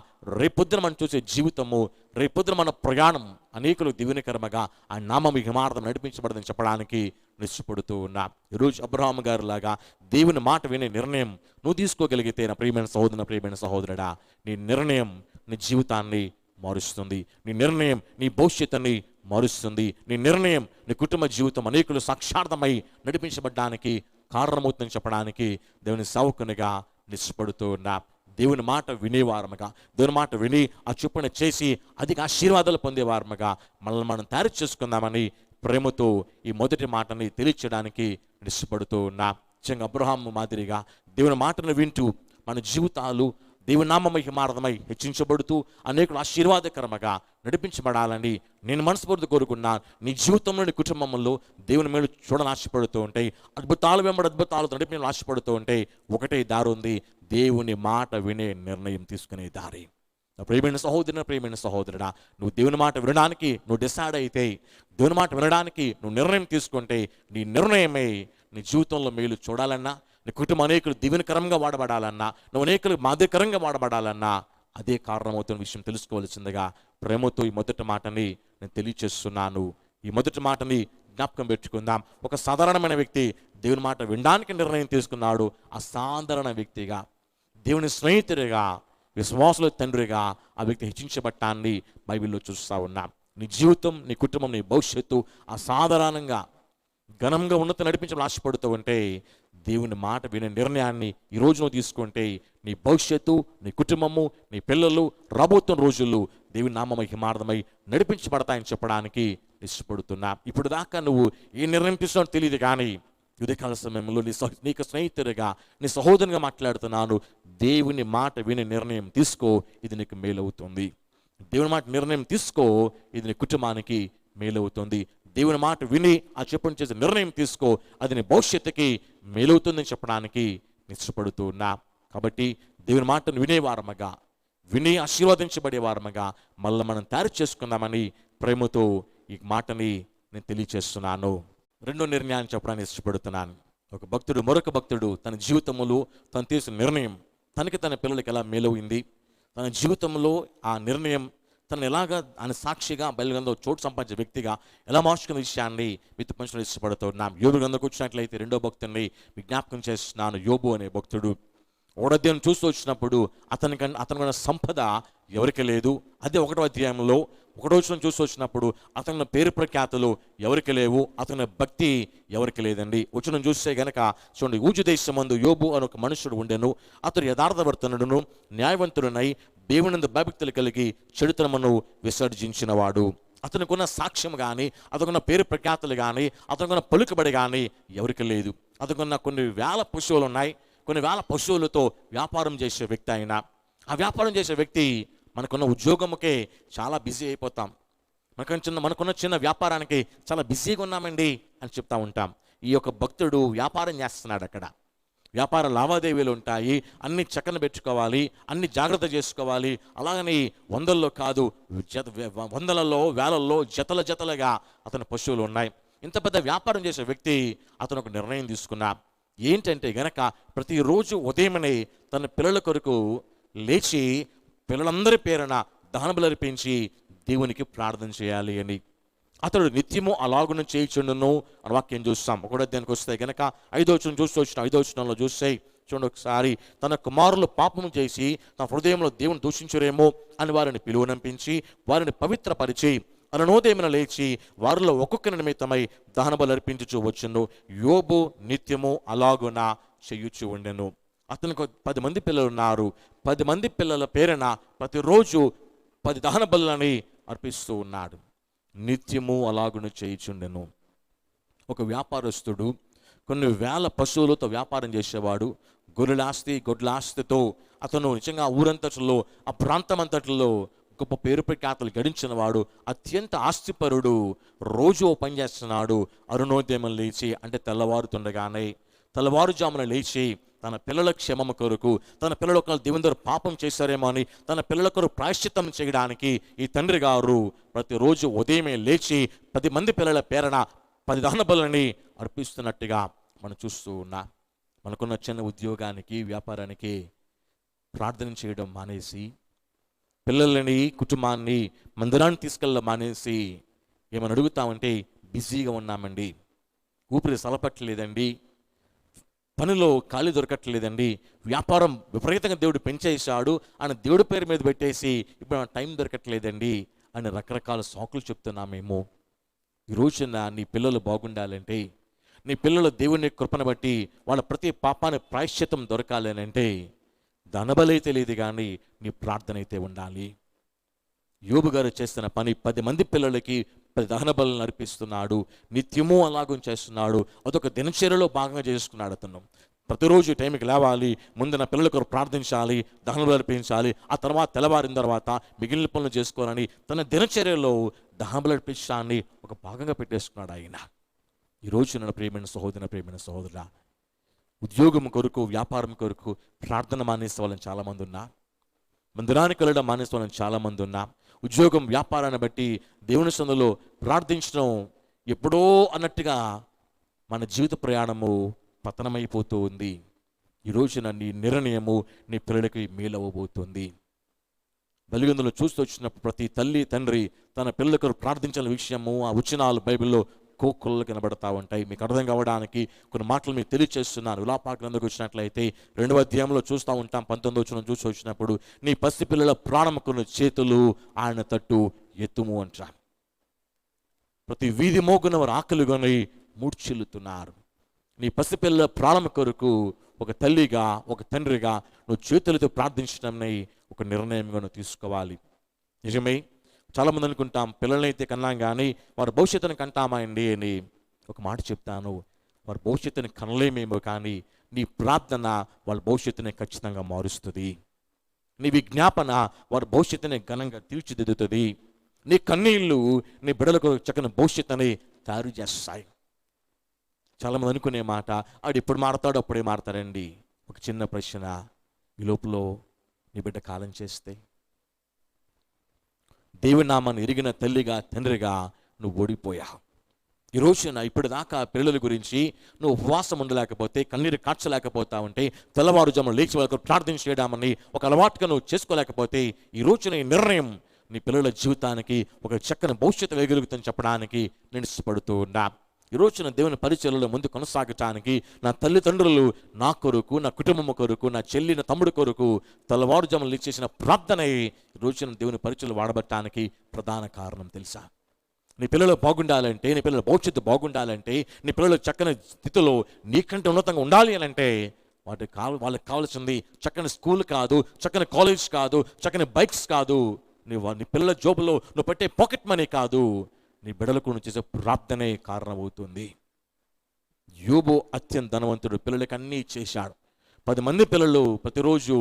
రేపొద్దున మనం చూసే జీవితము, రేపొద్దున మన ప్రయాణం అనేకులు దీవెనకరముగా ఆయన నామం మహిమార్థం నడిపించబడదని చెప్పడానికి నిశ్చయపడుతూ ఉన్నా. ఈరోజు అబ్రాహాము గారి లాగా దేవుని మాట వినే నిర్ణయం నువ్వు తీసుకోగలిగితే, నా ప్రియమైన సహోదరు, నా ప్రియమైన సహోదరుడా, నీ నిర్ణయం నీ జీవితాన్ని మారుస్తుంది. నీ నిర్ణయం నీ భవిష్యత్తుని మారుస్తుంది. నీ నిర్ణయం నీ కుటుంబ జీవితం అనేకులు సాక్షార్థమై నడిపించబడ్డానికి కారణమవుతుందని చెప్పడానికి దేవుని సేవకునిగా నిశ్చయపడుతూ ఉన్నా. దేవుని మాట వినేవారముగా, దేవుని మాట విని ఆ చొప్పున చేసి అధిక ఆశీర్వాదాలు పొందేవారముగా మనల్ని మనం తయారు చేసుకుందామని ప్రేమతో ఈ మొదటి మాటని తెలియచేయడానికి నిశ్చయపడుతూ ఉన్నా. నిజంగా అబ్రహాము మాదిరిగా దేవుని మాటను వింటూ మన జీవితాలు దేవుని నామ మహిమార్థమై హెచ్చించబడుతూ అనేకులు ఆశీర్వాదకరముగా నడిపించబడాలని నేను మనస్ఫూర్తి కోరుకున్నా. నీ జీవితంలో, నీ కుటుంబంలో దేవుని మేలు చూడని ఆశపడుతూ ఉంటాయి, అద్భుతాలు వెంబడి అద్భుతాలు నడిపిన ఆశపడుతూ ఉంటాయి. ఒకటే దారి ఉంది, దేవుని మాట వినే నిర్ణయం తీసుకునే దారి. ప్రియమైన సహోదరుని, ప్రియమైన సహోదరుడా, నువ్వు దేవుని మాట వినడానికి నువ్వు డిసైడ్ అయితే, దేవుని మాట వినడానికి నువ్వు నిర్ణయం తీసుకుంటే, నీ నిర్ణయమే నీ జీవితంలో మేలు చూడాలన్నా, నీ కుటుంబం అనేకులు దీవెనకరంగా వాడబడాలన్నా, నువ్వు అనేకులు మాదిరికరంగా వాడబడాలన్నా అదే కారణమవుతున్న విషయం తెలుసుకోవాల్సిందిగా ప్రేమతో ఈ మొదటి మాటని నేను తెలియచేస్తున్నాను. ఈ మొదటి మాటని జ్ఞాపకం పెట్టుకుందాం. ఒక సాధారణమైన వ్యక్తి దేవుని మాట వినడానికి నిర్ణయం తీసుకున్నాడు. అసాధారణ వ్యక్తిగా, దేవుని స్నేహితుడిగా విశ్వాసుల తండ్రిగా ఆ వ్యక్తి హెచ్చించబట్టాన్ని బైబిల్లో చూస్తూ ఉన్నాం. నీ జీవితం, నీ కుటుంబం, నీ భవిష్యత్తు అసాధారణంగా ఘనంగా ఉన్నత నడిపించాలని ఆశపడుతూ ఉంటే దేవుని మాట వినే నిర్ణయాన్ని ఈ రోజు నువ్వు తీసుకుంటే నీ భవిష్యత్తు, నీ కుటుంబము, నీ పిల్లలు రాబోతున్న రోజుల్లో దేవుని నామ మహిమార్థమై నడిపించబడతాయని చెప్పడానికి ఇష్టపడుతున్నా. ఇప్పుడు దాకా నువ్వు ఏ నిర్ణయం తీసుకున్నావు తెలియదు, కానీ ఉదయకాల సమయంలో నీకు స్నేహితుడిగా, నీ సహోదరునిగా మాట్లాడుతున్నాను. దేవుని మాట వినే నిర్ణయం తీసుకో, ఇది నీకు మేలవుతుంది. దేవుని మాట నిర్ణయం తీసుకో, ఇది నీ కుటుంబానికి మేలవుతుంది. దేవుని మాట విని ఆ చెప్పని చేసే నిర్ణయం తీసుకో, అది నీ భవిష్యత్తుకి మేలవుతుందని చెప్పడానికి ఇష్టపడుతూ ఉన్నా. కాబట్టి దేవుని మాటను వినేవారమగా, విని ఆశీర్వదించబడేవారమగా మళ్ళీ మనం తయారు చేసుకుందామని ప్రేమతో ఈ మాటని నేను తెలియచేస్తున్నాను. రెండో నిర్ణయాన్ని చెప్పడానికి ఇష్టపడుతున్నాను. ఒక భక్తుడు, మరొక భక్తుడు తన జీవితంలో తను తీసిన నిర్ణయం తనకి తన పిల్లలకి ఎలా మేలవుంది, తన జీవితంలో ఆ నిర్ణయం తను ఎలాగా ఆయన సాక్షిగా బయలుగంలో చోటు సంపాదించే వ్యక్తిగా ఎలా మార్చుకున్న విషయాన్ని మీతో పంచడం ఇష్టపడుతున్నాం. యోబు గ్రంథంలోకి వచ్చినట్లయితే రెండో భక్తుడిని విజ్ఞాపకం చేస్తున్నాను. యోబు అనే భక్తుడు ఓడద్యాన్ని చూస్తూ వచ్చినప్పుడు అతనికన్నా సంపద ఎవరికి లేదు. అదే 1వ అధ్యాయంలో 1వ వచనం చూస్తూ వచ్చినప్పుడు అతని పేరు ప్రఖ్యాతులు ఎవరికి లేవు, అతని భక్తి ఎవరికి లేదండి. వచనం చూస్తే గనక చూడండి, ఊజు దేశమందు యోబు అని ఒక మనుషుడు ఉండెను. అతడు యథార్థవర్తనుడును న్యాయవంతుడునై దేవునందు భయభక్తులు కలిగి చెడుతనమును విసర్జించినవాడు. అతనికున్న సాక్ష్యం కానీ, అతనుకున్న పేరు ప్రఖ్యాతులు కానీ, అతనుకున్న పలుకుబడి కానీ ఎవరికి లేదు. అతనుకున్న కొన్ని వేల పశువులు ఉన్నాయి, కొన్ని వేల పశువులతో వ్యాపారం చేసే వ్యక్తి అయినా, ఆ వ్యాపారం చేసే వ్యక్తి మనకున్న ఉద్యోగముకే చాలా బిజీ అయిపోతాం. మనకున్న చిన్న వ్యాపారానికి చాలా బిజీగా ఉన్నామండి అని చెప్తా ఉంటాం. ఈ యొక్క భక్తుడు వ్యాపారం చేస్తున్నాడు. అక్కడ వ్యాపార లావాదేవీలు ఉంటాయి, అన్ని చక్కన పెట్టుకోవాలి, అన్ని జాగ్రత్త చేసుకోవాలి. అలాగని వందల్లో కాదు, వందలలో వేలల్లో జతలుగా అతని పశువులు ఉన్నాయి. ఇంత పెద్ద వ్యాపారం చేసే వ్యక్తి అతను ఒక నిర్ణయం తీసుకున్నా. ఏంటంటే గనక ప్రతిరోజు ఉదయమనే తన పిల్లల కొరకు లేచి పిల్లలందరి పేరున దహనబలి అర్పించి దేవునికి ప్రార్థన చేయాలి అని. అతడు నిత్యము అలాగున చేయుచుండును అని వాక్యం చూస్తాం. 1వ అధ్యాయానికి వస్తే గనక 5వ వచనం చూస్తూ వచ్చిన 5వ వచనంలో చూస్తే చూడండి ఒకసారి, తన కుమారులు పాపము చేసి తన హృదయంలో దేవుని దూషించురేమో అని వారిని పిలువనంపించి వారిని పవిత్రపరిచి అననోదయమున లేచి వారిలో ఒక్కొక్కరి నిమిత్తమై దహనబలి అర్పించుచూ వచ్చును. యోబు నిత్యము అలాగున చేయుచు ఉండెను. అతనికి 10 మంది పిల్లలు ఉన్నారు. 10 మంది పిల్లల పేరున ప్రతిరోజు 10 దహన బలులని అర్పిస్తూ ఉన్నాడు. నిత్యము అలాగున చేయుచుండెను. ఒక వ్యాపారస్తుడు కొన్ని వేల పశువులతో వ్యాపారం చేసేవాడు. గొడ్లాస్తితో అతను నిజంగా ఊరంతట్లో, ఆ ప్రాంతం అంతట్లో గొప్ప పేరు ప్రఖ్యాతులు గడించిన వాడు, అత్యంత ఆస్తిపరుడు. రోజు పని చేస్తున్నాడు. అరుణోదయం లేచి, అంటే తెల్లవారుజామున లేచి తన పిల్లల క్షేమం కొరకు, తన పిల్లలు ఒకళ్ళు దేవుని దగ్గర పాపం చేశారేమో అని తన పిల్లల కొరకు ప్రాయశ్చిత్తం చేయడానికి ఈ తండ్రి గారు ప్రతిరోజు ఉదయమే లేచి 10 మంది పిల్లల పేరన 10 దహన బలులని అర్పిస్తున్నట్టుగా మనం చూస్తూ ఉన్నా. మనకున్న చిన్న ఉద్యోగానికి, వ్యాపారానికి ప్రార్థన చేయడం మానేసి, పిల్లలని, కుటుంబాన్ని మందిరాన్ని తీసుకెళ్ళడం మానేసి ఏమని అడుగుతామంటే బిజీగా ఉన్నామండి, ఊపిరి సలపట్లేదండి, పనిలో ఖాళీ దొరకట్లేదండి, వ్యాపారం విపరీతంగా దేవుడు పెంచేశాడు అని దేవుడి పేరు మీద పెట్టేసి ఇప్పుడు టైం దొరకట్లేదండి అని రకరకాల సాకులు చెప్తున్నామేమో. ఈ రోజున నీ పిల్లలు బాగుండాలంటే, నీ పిల్లలు దేవుని కృపను బట్టి వాళ్ళ ప్రతి పాపాన్ని ప్రాయశ్చిత్తం దొరకాలి అని అంటే ధనబలే తెలియదు, కానీ నీ ప్రార్థన అయితే ఉండాలి. యోబు గారు చేస్తున్న పని 10 మంది పిల్లలకి 10 దహన బలులను అర్పిస్తున్నాడు. నిత్యము అలాగం చేస్తున్నాడు. అదొక దినచర్యలో భాగంగా చేసుకున్నాడు. అతను ప్రతిరోజు టైంకి లేవాలి, ముందు నా పిల్లల కొరకు ప్రార్థించాలి, దహన బలు అర్పించాలి, ఆ తర్వాత తెల్లవారిన తర్వాత మిగిలిన పనులు చేసుకోవాలని తన దినచర్యలో దహన బలు అర్పించడాన్ని ఒక భాగంగా పెట్టేసుకున్నాడు ఆయన. ఈరోజు నన్ను ప్రియమైన సహోదరుడా, ఉద్యోగం కొరకు, వ్యాపారం కొరకు ప్రార్థన మానేసే వాళ్ళని చాలామంది ఉన్నా, మందిరానికి వెళ్ళడం మానేసే వాళ్ళని చాలామంది ఉన్నా, ఉద్యోగం, వ్యాపారాన్ని బట్టి దేవుని సన్నిధిలో ప్రార్థించడం ఎప్పుడో అన్నట్టుగా మన జీవిత ప్రయాణము పతనమైపోతూ ఉంది. ఈరోజున నీ నిర్ణయము నీ పిల్లలకి మేలవ్వబోతుంది. బలిగందులో చూస్తూ వచ్చినప్పుడు ప్రతి తల్లి తండ్రి తన పిల్లలకు ప్రార్థించిన విషయము, ఆ వచనాలు బైబిల్లో కోకులు కనబడతా ఉంటాయి. మీకు అర్థం కావడానికి కొన్ని మాటలు మీకు తెలియచేస్తున్నాను. విలాప గ్రంథంకి వచ్చినట్లయితే 2వ అధ్యాయంలో చూస్తూ ఉంటాం. 19వ వచనం చూసి వచ్చినప్పుడు, నీ పసిపిల్లల ప్రాణముకున్న చేతులు ఆయన తట్టు ఎత్తుము అంటారు. ప్రతి వీధి మోగున వారు ఆకలిగొని మూర్ఛిల్లుతున్నారు. నీ పసిపిల్లల ప్రాణం కొరకు ఒక తల్లిగా, ఒక తండ్రిగా నువ్వు చేతులతో ప్రార్థించడంని ఒక నిర్ణయంగా నువ్వు తీసుకోవాలి. నిజమే, చాలామంది అనుకుంటాం పిల్లలైతే కన్నాం కానీ వారి భవిష్యత్తుని కంటామా అండి అని. ఒక మాట చెప్తాను, వారి భవిష్యత్తుని కనలేమేమో కానీ నీ ప్రార్థన వాళ్ళ భవిష్యత్తుని ఖచ్చితంగా మారుస్తుంది. నీ విజ్ఞాపన వారి భవిష్యత్తుని ఘనంగా తీర్చిదిద్దుతుంది. నీ కన్నీళ్ళు నీ బిడ్డలకు చక్కని భవిష్యత్తుని తయారు చేస్తాయి. చాలామంది అనుకునే మాట, ఆడు ఎప్పుడు మారతాడో అప్పుడే మారతాడండి. ఒక చిన్న ప్రశ్న, ఈ లోపల నీ బిడ్డ కాలం చేస్తే దేవుని నామాన్ని ఎరిగిన తల్లిగా, తండ్రిగా నువ్వు ఓడిపోయావు. ఈ రోజున ఇప్పటిదాకా పిల్లల గురించి నువ్వు ఉపవాసం ఉండలేకపోతే, కన్నీరు కార్చలేకపోతా ఉంటే, తెల్లవారుజామున లేచి వాళ్ళకు ప్రార్థన చేయడామని ఒక అలవాటుగా నువ్వు చేసుకోలేకపోతే, ఈ రోజున ఈ నిర్ణయం నీ పిల్లల జీవితానికి ఒక చక్కని భవిష్యత్తు వేయగలుగుతుందని చెప్పడానికి నేను ఇష్టపడుతూ ఉన్నా. ఈ రోజున దేవుని పరిచర్యలో ముందు కొనసాగటానికి నా తల్లిదండ్రులు నా కొరకు, నా కుటుంబం కొరకు, నా చెల్లి, నా తమ్ముడు కొరకు తెల్లవారుజామున చేసిన ప్రార్థన ఈ రోజున దేవుని పరిచర్యలు వాడబట్టడానికి ప్రధాన కారణం తెలుసా? నీ పిల్లలు బాగుండాలంటే, నీ పిల్లల భవిష్యత్తు బాగుండాలంటే, నీ పిల్లలు చక్కని స్థితిలో నీకంటే ఉన్నతంగా ఉండాలి అని అంటే వాళ్ళకి కావాల్సింది చక్కని స్కూల్ కాదు, చక్కని కాలేజ్ కాదు, చక్కని బైక్స్ కాదు, నీ పిల్లల జోబులో నువ్వు పెట్టే పాకెట్ మనీ కాదు, నీ బిడ్డలకు నువ్వు చేసే ప్రార్థనే కారణమవుతుంది. యోబు అత్యంత ధనవంతుడు, పిల్లలకి అన్నీ చేశాడు. 10 మంది పిల్లలు ప్రతిరోజు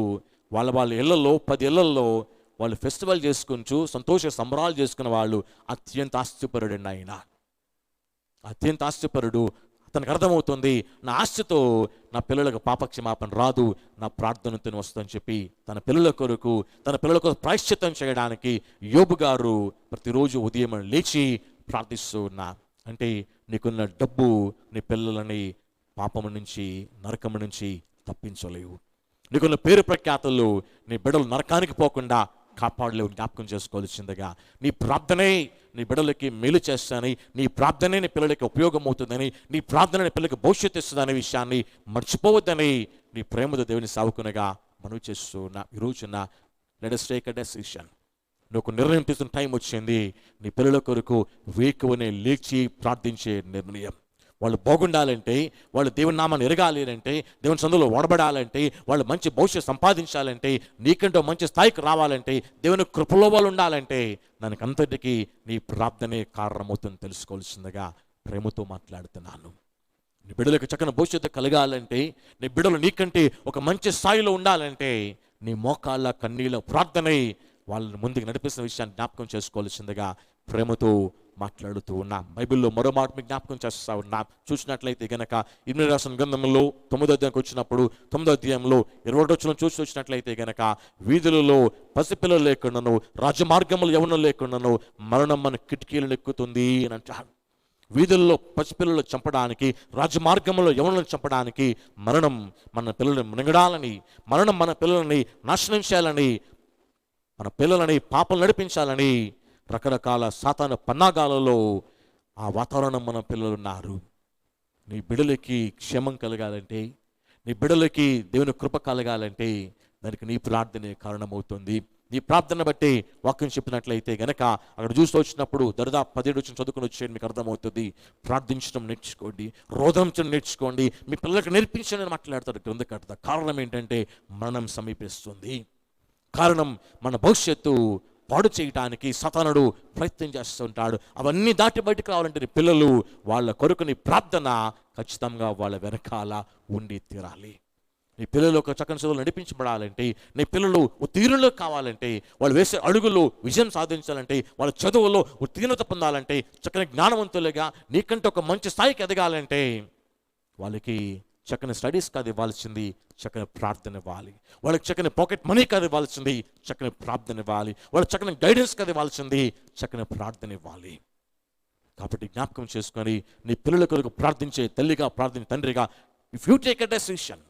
వాళ్ళ ఇళ్లలో 10 ఇళ్లలో వాళ్ళు ఫెస్టివల్ చేసుకుంటూ సంతోష సంబరాలు చేసుకున్న వాళ్ళు అత్యంత ఆస్తిపరుడండి ఆయన. అత్యంత ఆస్తిపరుడు. అతనికి అర్థమవుతుంది, నా ఆస్తితో నా పిల్లలకు పాపక్షమాపణ రాదు, నా ప్రార్థనతో వస్తుందని చెప్పి తన పిల్లల కొరకు, తన పిల్లలకు ప్రాయశ్చిత్తం చేయడానికి యోబు గారు ప్రతిరోజు ఉదయం లేచి ప్రార్థిస్తూ ఉన్నా. అంటే నీకున్న డబ్బు నీ పిల్లలని పాపము నుంచి, నరకము నుంచి తప్పించలేవు. నీకున్న పేరు ప్రఖ్యాతులు నీ బిడ్డలు నరకానికి పోకుండా కాపాడలేవు. జ్ఞాపకం చేసుకోవాల్సిందిగా నీ ప్రార్థనే నీ బిడ్డలకి మేలు చేస్తానని, నీ ప్రార్థనే నీ పిల్లలకి ఉపయోగం అవుతుందని, నీ ప్రార్థన నీ పిల్లలకి భవిష్యత్తు ఇస్తుందనే విషయాన్ని మర్చిపోవద్దని నీ ప్రేమతో దేవుని సావుకునగా మనవి చేస్తున్నా. ఈ రోజున let us take a decision. నువ్వు నిర్ణయం తీసుకున్న టైం వచ్చింది. నీ పిల్లల కొరకు వేకువనే లేచి ప్రార్థించే నిర్ణయం. వాళ్ళు బాగుండాలంటే, వాళ్ళు దేవుని నామాన్ని ఎరగాలి అంటే, దేవుని సందులో ఓడబడాలంటే, వాళ్ళు మంచి భవిష్యత్తు సంపాదించాలంటే, నీకంటే మంచి స్థాయికి రావాలంటే, దేవుని కృపలో వాళ్ళు ఉండాలంటే, దానికి అంతటికీ నీ ప్రార్థనే కారణమవుతుంది తెలుసుకోవాల్సిందిగా ప్రేమతో మాట్లాడుతున్నాను. నీ బిడ్డలకు చక్కని భవిష్యత్తు కలగాలంటే, నీ బిడ్డలు నీకంటే ఒక మంచి స్థాయిలో ఉండాలంటే, నీ మోకాళ్ళ కన్నీళ్ళ ప్రార్థనే వాళ్ళని ముందుకు నడిపిస్తున్న విషయాన్ని జ్ఞాపకం చేసుకోవాల్సిందిగా ప్రేమతో మాట్లాడుతూ ఉన్నాం. బైబిల్లో మరో మాట మీకు జ్ఞాపకం చేస్తూ ఉన్నాం. చూసినట్లయితే గనక 8వ రాసిన గ్రంథంలో 9వ అధ్యాయంకి వచ్చినప్పుడు 9వ అధ్యాయంలో 21వ వచనం చూసి వచ్చినట్లయితే గనక, వీధులలో పసిపిల్లలు లేకుండాను, రాజమార్గములు యవ్వనం లేకుండాను మరణం మన కిటికీలను ఎక్కుతుంది అని అంటారు. వీధుల్లో పసిపిల్లలు చంపడానికి, రాజమార్గంలో యవ్వనులను చంపడానికి మరణం మన పిల్లల్ని మునగడాలని, మరణం మన పిల్లలని నాశనం చేయాలని, మన పిల్లలని పాపం నడిపించాలని రకరకాల సాతాను పన్నాగాలలో ఆ వాతావరణం మన పిల్లలు ఉన్నారు. నీ బిడ్డలకి క్షేమం కలగాలంటే, నీ బిడ్డలకి దేవుని కృప కలగాలంటే దానికి నీ ప్రార్థనే కారణమవుతుంది. నీ ప్రార్థన బట్టి వాక్యం చెప్పినట్లయితే గనక అక్కడ చూస్తూ వచ్చినప్పుడు దరిదాపు 17 వచ్చిన చదువుకుని వచ్చేది మీకు అర్థమవుతుంది. ప్రార్థించడం నేర్చుకోండి, రోధించడం నేర్చుకోండి, మీ పిల్లలకు నేర్పించండి అని మాట్లాడతాడు గ్రంథకర్త. కారణం ఏంటంటే మరణం సమీపిస్తుంది. కారణం మన భవిష్యత్తు పాడు చేయటానికి సాతానుడు ప్రయత్నం చేస్తుంటాడు. అవన్నీ దాటి బయటకు రావాలంటే నీ పిల్లలు వాళ్ళ కొరకు నీ ప్రార్థన ఖచ్చితంగా వాళ్ళ వెనకాల ఉండి తీరాలి. నీ పిల్లలు ఒక చక్కని చదువులు నడిపించబడాలంటే, నీ పిల్లలు ఉత్తీర్ణులు కావాలంటే, వాళ్ళు వేసే అడుగులు విజయం సాధించాలంటే, వాళ్ళ చదువులో ఉత్తీర్ణత పొందాలంటే, చక్కని జ్ఞానవంతులుగా నీకంటే ఒక మంచి స్థాయికి ఎదగాలంటే వాళ్ళకి చక్కని స్టడీస్ కాదు ఇవ్వాల్సింది, చక్కని ప్రార్థన ఇవ్వాలి. వాళ్ళకి చక్కని పాకెట్ మనీ కాదు ఇవ్వాల్సింది, చక్కని ప్రార్థన ఇవ్వాలి. వాళ్ళకి చక్కని గైడెన్స్ కాదు ఇవ్వాల్సింది, చక్కని ప్రార్థన ఇవ్వాలి. కాబట్టి జ్ఞాపకం చేసుకొని నీ పిల్లల కొరకు ప్రార్థించే తల్లిగా, ప్రార్థించే తండ్రిగా, if you take a decision,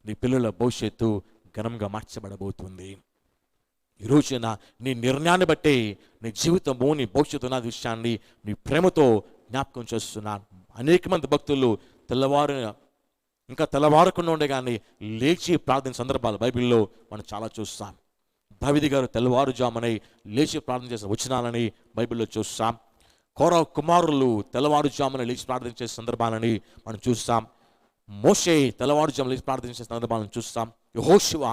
నీ పిల్లల భవిష్యత్తు ఘనంగా మార్చబడబోతుంది. ఈ రోజున నీ నిర్ణయాన్ని బట్టి నీ జీవితము, నీ భవిష్యత్తు ఉన్న విషయాన్ని నీ ప్రేమతో జ్ఞాపకం చేస్తున్నాను. అనేక మంది భక్తులు ఇంకా తెల్లవారకుండా ఉండే కానీ లేచి ప్రార్థన సందర్భాలు బైబిల్లో మనం చాలా చూస్తాం. దావీదు గారు తెల్లవారుజామునై లేచి ప్రార్థన చేసిన వచనాలని బైబిల్లో చూస్తాం. కోరహ కుమారులు తెల్లవారుజామున లేచి ప్రార్థన చేసే సందర్భాలని మనం చూస్తాం. మోషే తెల్లవారుజామున లేచి ప్రార్థన చేసే సందర్భాలను చూస్తాం. యెహోషువ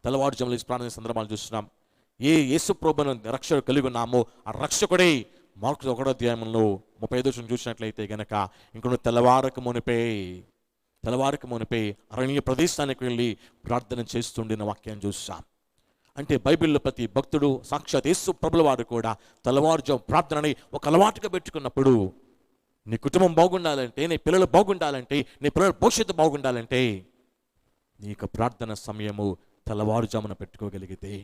తెల్లవారుజామున లేచి ప్రార్థన చేసే సందర్భాలను చూస్తున్నాం. యేసు ప్రభువును రక్షకుడు కలిగి ఉన్నామో ఆ రక్షకుడే మార్కు 1వ అధ్యాయంలో 35 చూసినట్లయితే గనక ఇంకొన్ని తెల్లవారక మునిపే అరణ్య ప్రదేశానికి వెళ్ళి ప్రార్థన చేస్తుండిన వాక్యాన్ని చూస్తాం. అంటే బైబిల్లో ప్రతి భక్తుడు సాక్షాత్ యేసు ప్రభుల వారు కూడా తెల్లవారుజాము ప్రార్థనని ఒక అలవాటుగా పెట్టుకున్నప్పుడు నీ కుటుంబం బాగుండాలంటే, నీ పిల్లలు బాగుండాలంటే, నీ పిల్లల భవిష్యత్తు బాగుండాలంటే నీ యొక్క ప్రార్థన సమయము తెల్లవారుజామున పెట్టుకోగలిగితే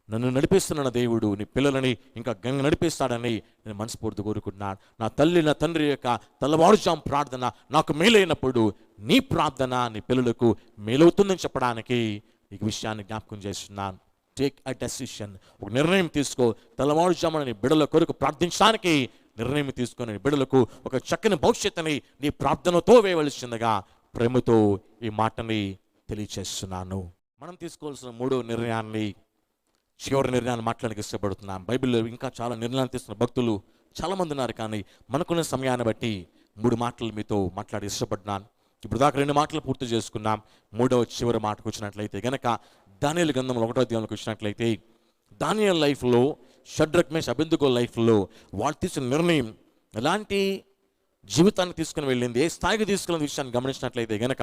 నన్ను నడిపిస్తున్న దేవుడు నీ పిల్లలని ఇంకా గంగ నడిపిస్తాడని నేను మనస్ఫూర్తి కోరుకుంటున్నాను. నా తల్లి నా తండ్రి యొక్క తెల్లవారుజాము ప్రార్థన నాకు మేలైనప్పుడు నీ ప్రార్థన నీ పిల్లలకు మేలవుతుందని చెప్పడానికి ఈ విషయాన్ని జ్ఞాపకం చేస్తున్నాను. టేక్ అ డెసిషన్, ఒక నిర్ణయం తీసుకో. తెల్లవారుజామున నీ బిడ్డల కొరకు ప్రార్థించడానికి నిర్ణయం తీసుకొని బిడ్డలకు ఒక చక్కని భవిష్యత్తుని నీ ప్రార్థనతో వేయవలసిందిగా ప్రేమతో ఈ మాటని తెలియచేస్తున్నాను. మనం తీసుకోవాల్సిన 3వ నిర్ణయాన్ని, చివరి నిర్ణయాన్ని మాట్లాడడానికి ఇష్టపడుతున్నాం. బైబిల్లో ఇంకా చాలా నిర్ణయాలు తీసుకున్న భక్తులు చాలామంది ఉన్నారు, కానీ మనకున్న సమయాన్ని బట్టి 3 మాటలు మీతో మాట్లాడి ఇష్టపడుతున్నాను. ఇప్పుడు దాకా 2 మాటలు పూర్తి చేసుకున్నాం. 3వ చివరి మాటకు వచ్చినట్లయితే గనక దానియేలు గ్రంథంలో 1వ అధ్యాయంలోకి వచ్చినట్లయితే దానియేలు లైఫ్లో, షడ్రక్ మేషక్ అబేద్నెగో లైఫ్లో వాళ్ళు తీసుకున్న నిర్ణయం ఎలాంటి జీవితాన్ని తీసుకుని వెళ్ళింది, ఏ స్థాయికి తీసుకున్న విషయాన్ని గమనించినట్లయితే గనక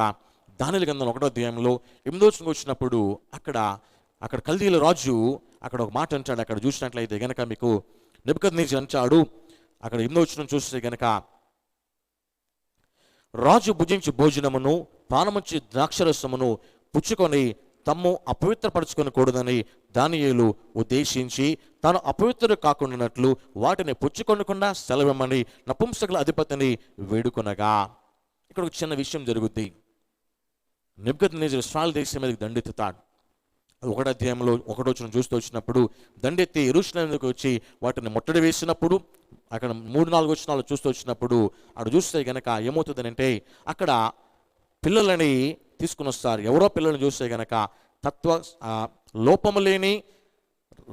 దానియేలు గ్రంథం 1వ అధ్యాయంలో 8వ వచనంకి వచ్చినప్పుడు అక్కడ కల్దీయుల రాజు అక్కడ ఒక మాట అంటాడు. అక్కడ చూసినట్లయితే గనక మీకు నెబుకద్నెజర్ అంటాడు. అక్కడ 8వ వచనం చూస్తే గనక రాజు భుజించి భోజనమును పానముంచి ద్రాక్షరసమును పుచ్చుకొని తమ్ము అపవిత్రపరచుకొనకూడదని దానియేలు ఉద్దేశించి తాను అపవిత్రుడు కాకుండానట్లు వాటిని పుచ్చుకొనకుండా సెలవిమ్మని నపుంసకుల అధిపతిని వేడుకొనగా. ఇక్కడ ఒక చిన్న విషయం జరుగుద్ది. నెబుకద్నెజర్ ఇశ్రాయేలు దేశం మీదకి దండెత్తుతాడు. 1వ అధ్యాయంలో 1వ వచనం చూస్తూ వచ్చినప్పుడు దండెత్తి యెరూషలేముకు వచ్చి వాటిని ముట్టడి వేసినప్పుడు అక్కడ 3-4 వచనాలు చూస్తూ వచ్చినప్పుడు అక్కడ చూస్తే గనక ఏమవుతుందనంటే అక్కడ పిల్లలని తీసుకుని వస్తారు. ఎవరో పిల్లల్ని చూస్తే గనక లోపము లేని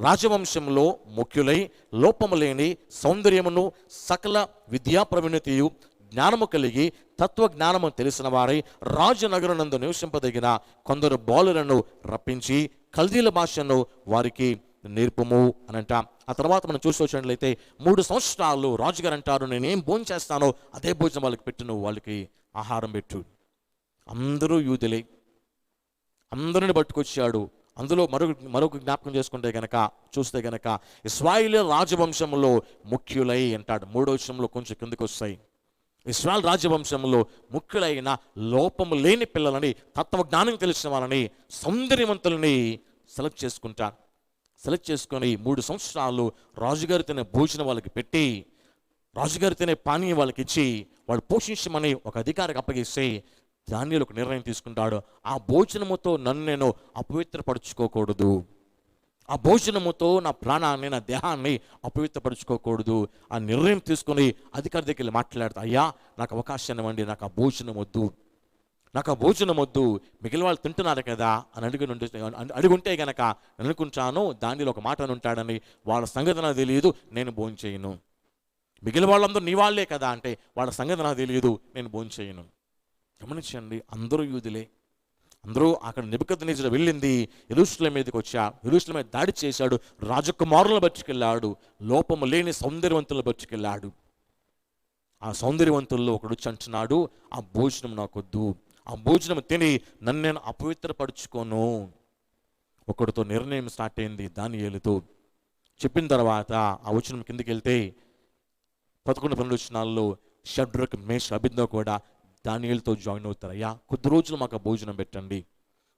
రాజవంశంలో ముఖ్యులై లోపము లేని సౌందర్యమును సకల విద్యా ప్రవీణతయు జ్ఞానము కలిగి తత్వజ్ఞానము తెలిసిన వారై రాజనగరనందు నివసింపదగిన కొందరు బాలులను రప్పించి కల్దీల భాషను వారికి నేర్పము అని అంట. ఆ తర్వాత మనం చూసి వచ్చినట్లయితే 3 సంవత్సరాలు రాజుగారు అంటారు, నేనేం భోజనం చేస్తానో అదే భోజనం వాళ్ళకి పెట్టు, నువ్వు వాళ్ళకి ఆహారం పెట్టు. అందరూ యూదులే, అందరిని పట్టుకొచ్చాడు. అందులో మరొక జ్ఞాపకం చేసుకుంటే గనక చూస్తే గనక ఇశ్రాయేలు రాజవంశంలో ముఖ్యులై అంటాడు. 3వ వచనంలో కొంచెం కిందకి వస్తాయి. ఇశ్రాయేలు రాజవంశంలో ముఖ్యులైన లోపము లేని పిల్లలని, తత్వజ్ఞానం తెలిసిన వాళ్ళని, సౌందర్యవంతులని సెలెక్ట్ చేసుకొని 3 సంవత్సరాలు రాజుగారి తినే భోజనం వాళ్ళకి పెట్టి, రాజుగారి తినే పానీయం వాళ్ళకి ఇచ్చి వాళ్ళు పోషించమని ఒక అధికారికి అప్పగిస్తే దానియేలు ఒక నిర్ణయం తీసుకుంటాడు. ఆ భోజనముతో నన్ను నేను అపవిత్రపరచుకోకూడదు, ఆ భోజనముతో నా ప్రాణాన్ని నా దేహాన్ని అపవిత్రపరచుకోకూడదు. ఆ నిర్ణయం తీసుకుని అధికారి దగ్గర మాట్లాడుతా, అయ్యా నాకు అవకాశం ఇవ్వండి, నాకు ఆ భోజనం వద్దు, మిగిలిన వాళ్ళు తింటున్నారు కదా అని అడుగుంటే గనక అనుకుంటాను దానిలో ఒక మాట అని ఉంటాడని, వాళ్ళ సంగతి నాకు తెలియదు, నేను భోజనం చేయను. మిగిలిన వాళ్ళందరూ నీ వాళ్ళే కదా అంటే వాళ్ళ సంగతి నాకు తెలియదు, నేను భోజనం చేయను. గమనించండి, అందరూ యూదులే. అందరూ అక్కడ నెబుకద్నెజర్ వెళ్ళింది యెరూషలేము మీదకి వచ్చా, యెరూషలేము మీద దాడి చేశాడు, రాజకుమారులను పట్టుకెళ్ళాడు, లోపము లేని సౌందర్యవంతులను పట్టుకెళ్ళాడు. ఆ సౌందర్యవంతుల్లో ఒకడు వచ్చి అంటున్నాడు, ఆ భోజనం నాకొద్దు, ఆ భోజనం తిని నన్ను నేను అపవిత్రపరుచుకోను. ఒకడితో నిర్ణయం స్టార్ట్ అయింది దానియేలుతో. చెప్పిన తర్వాత ఆ వచనం కిందకి వెళ్తే 11-12 వచనాల్లో షడ్రక్ మేషక్ అబేద్నెగో కూడా దానియేలుతో జాయిన్ అవుతారు. అయ్యా కొద్ది రోజులు మాకు భోజనం పెట్టండి,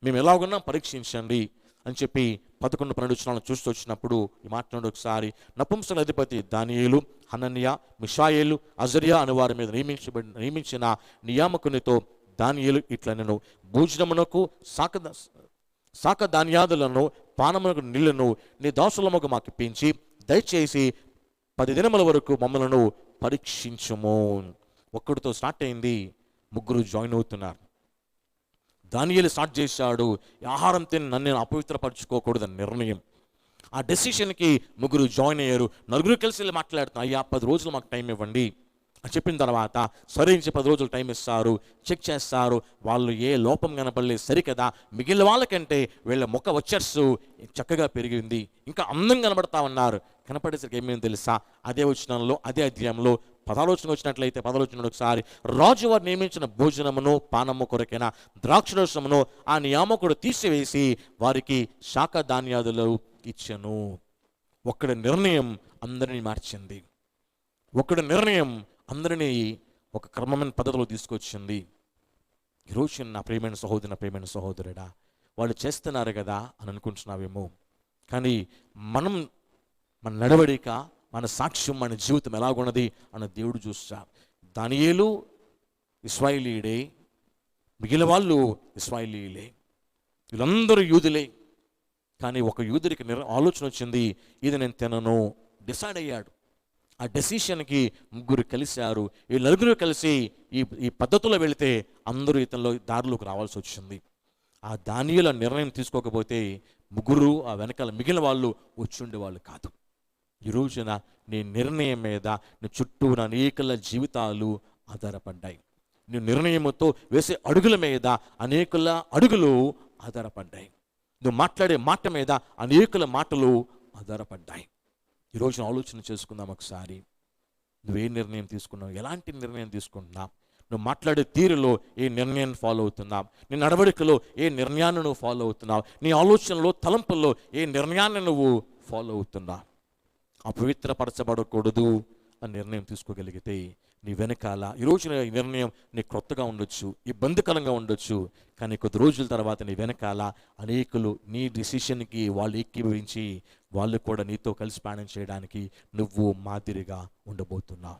మేము ఎలాగున్నా పరీక్షించండి అని చెప్పి 11-12 వచనాలను చూస్తూ వచ్చినప్పుడు ఈ మాట్లాడు ఒకసారి నపుంసకుల అధిపతి దానియేలు, హనన్యా, మిషాయేలు, అజర్యా అనే వారి మీద నియమించిన నియామకునితో దానియేలు ఇట్లా, నేను భోజనమునకు శాఖ ధాన్యాదులను పానమునకు నీళ్లను నీ దాసులముకు మాకు ఇప్పించి దయచేసి 10 దినముల వరకు మమ్మలను పరీక్షించుము. ఒక్కడితో స్టార్ట్ అయింది, ముగ్గురు జాయిన్ అవుతున్నారు. దానియేలు స్టార్ట్ చేశాడు, ఈ ఆహారం తిని నన్ను నేను అపవిత్రపరచుకోకూడదని నిర్ణయం. ఆ డెసిషన్కి ముగ్గురు జాయిన్ అయ్యారు. నలుగురు కలిసి వెళ్ళి మాట్లాడుతున్నారు, అయ్యా 10 రోజులు మాకు టైం ఇవ్వండి అని చెప్పిన తర్వాత సరే నుంచి 10 రోజులు టైం ఇస్తారు. చెక్ చేస్తారు, వాళ్ళు ఏ లోపం కనపడలేదు, సరికదా మిగిలిన వాళ్ళకంటే వీళ్ళ ముఖ వచ్చర్సు చక్కగా పెరిగింది, ఇంకా అందం కనబడతా ఉన్నారు. కనపడేసరికి ఏమేమి తెలుసా, అదే వచనంలో అదే అధ్యాయంలో 10వ వచనం వచ్చినట్లయితే 10వ వచనం ఒకసారి, రాజు వారు నియమించిన భోజనమును పానము కొరకైన ద్రాక్షరసమును ఆ నియామకుడు తీసివేసి వారికి శాఖ ధాన్యాదులు ఇచ్చెను. ఒక్కడి నిర్ణయం అందరినీ మార్చింది. ఒక్కడి నిర్ణయం అందరినీ ఒక క్రమమైన పద్ధతిలో తీసుకొచ్చింది. ఈరోజు నా ప్రియమైన ప్రియమైన సహోదరుడా, వాళ్ళు చేస్తున్నారు కదా అని అనుకుంటున్నావేమో, కానీ మన నడవడిక, మన సాక్ష్యం, మన జీవితం ఎలాగున్నది అన్న దేవుడు చూస్తా. దానియేలు ఇశ్రాయేలీయుడే, మిగిలిన వాళ్ళు ఇశ్రాయేలీయులే, వీళ్ళందరూ యూదులే. కానీ ఒక యూదుడికి ఆలోచన వచ్చింది, ఇది నేను తినను, డిసైడ్ అయ్యాడు. ఆ డెసిషన్కి ముగ్గురు కలిశారు. ఈ నలుగురు కలిసి ఈ పద్ధతిలో వెళితే అందరూ ఇతనిలో దారిలోకి రావాల్సి వచ్చింది. ఆ దానియేలు నిర్ణయం తీసుకోకపోతే ముగ్గురు ఆ వెనకాల మిగిలిన వాళ్ళు వచ్చి ఉండేవాళ్ళు కాదు. ఈ రోజున నీ నిర్ణయం మీద నీ చుట్టూ అనేకల జీవితాలు ఆధారపడ్డాయి. నీ నిర్ణయంతో వేసే అడుగుల మీద అనేకుల అడుగులు ఆధారపడ్డాయి. నువ్వు మాట్లాడే మాట మీద అనేకుల మాటలు ఆధారపడ్డాయి. ఈరోజు ఆలోచన చేసుకుందాం ఒకసారి. నువ్వే నిర్ణయం తీసుకున్నావు, ఎలాంటి నిర్ణయం తీసుకుంటున్నావు? నువ్వు మాట్లాడే తీరులో ఏ నిర్ణయాన్ని ఫాలో అవుతున్నావు? నీ నడవడికలో ఏ నిర్ణయాన్ని నువ్వు ఫాలో అవుతున్నావు? నీ ఆలోచనలో, తలంపుల్లో ఏ నిర్ణయాన్ని నువ్వు ఫాలో అవుతున్నావు? అపవిత్రపరచబడకూడదు అని నిర్ణయం తీసుకోగలిగితే నీ వెనకాల ఈరోజు ఈ నిర్ణయం నీకు క్రొత్తగా ఉండొచ్చు, ఇబ్బందికరంగా ఉండొచ్చు, కానీ కొద్ది రోజుల తర్వాత నీ వెనకాల అనేకులు నీ డిసిషన్కి వాళ్ళు ఏకీభవించి వాళ్ళు కూడా నీతో కలిసి ప్రయాణం చేయడానికి నువ్వు మాదిరిగా ఉండబోతున్నావు.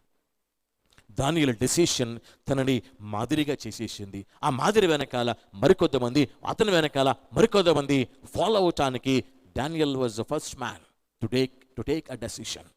దానియేలు డెసిషన్ తనని మాదిరిగా చేసేసింది. ఆ మాదిరి వెనకాల మరికొంతమంది, అతని వెనకాల మరికొంతమంది ఫాలో అవటానికి Daniel was the first man to take a decision.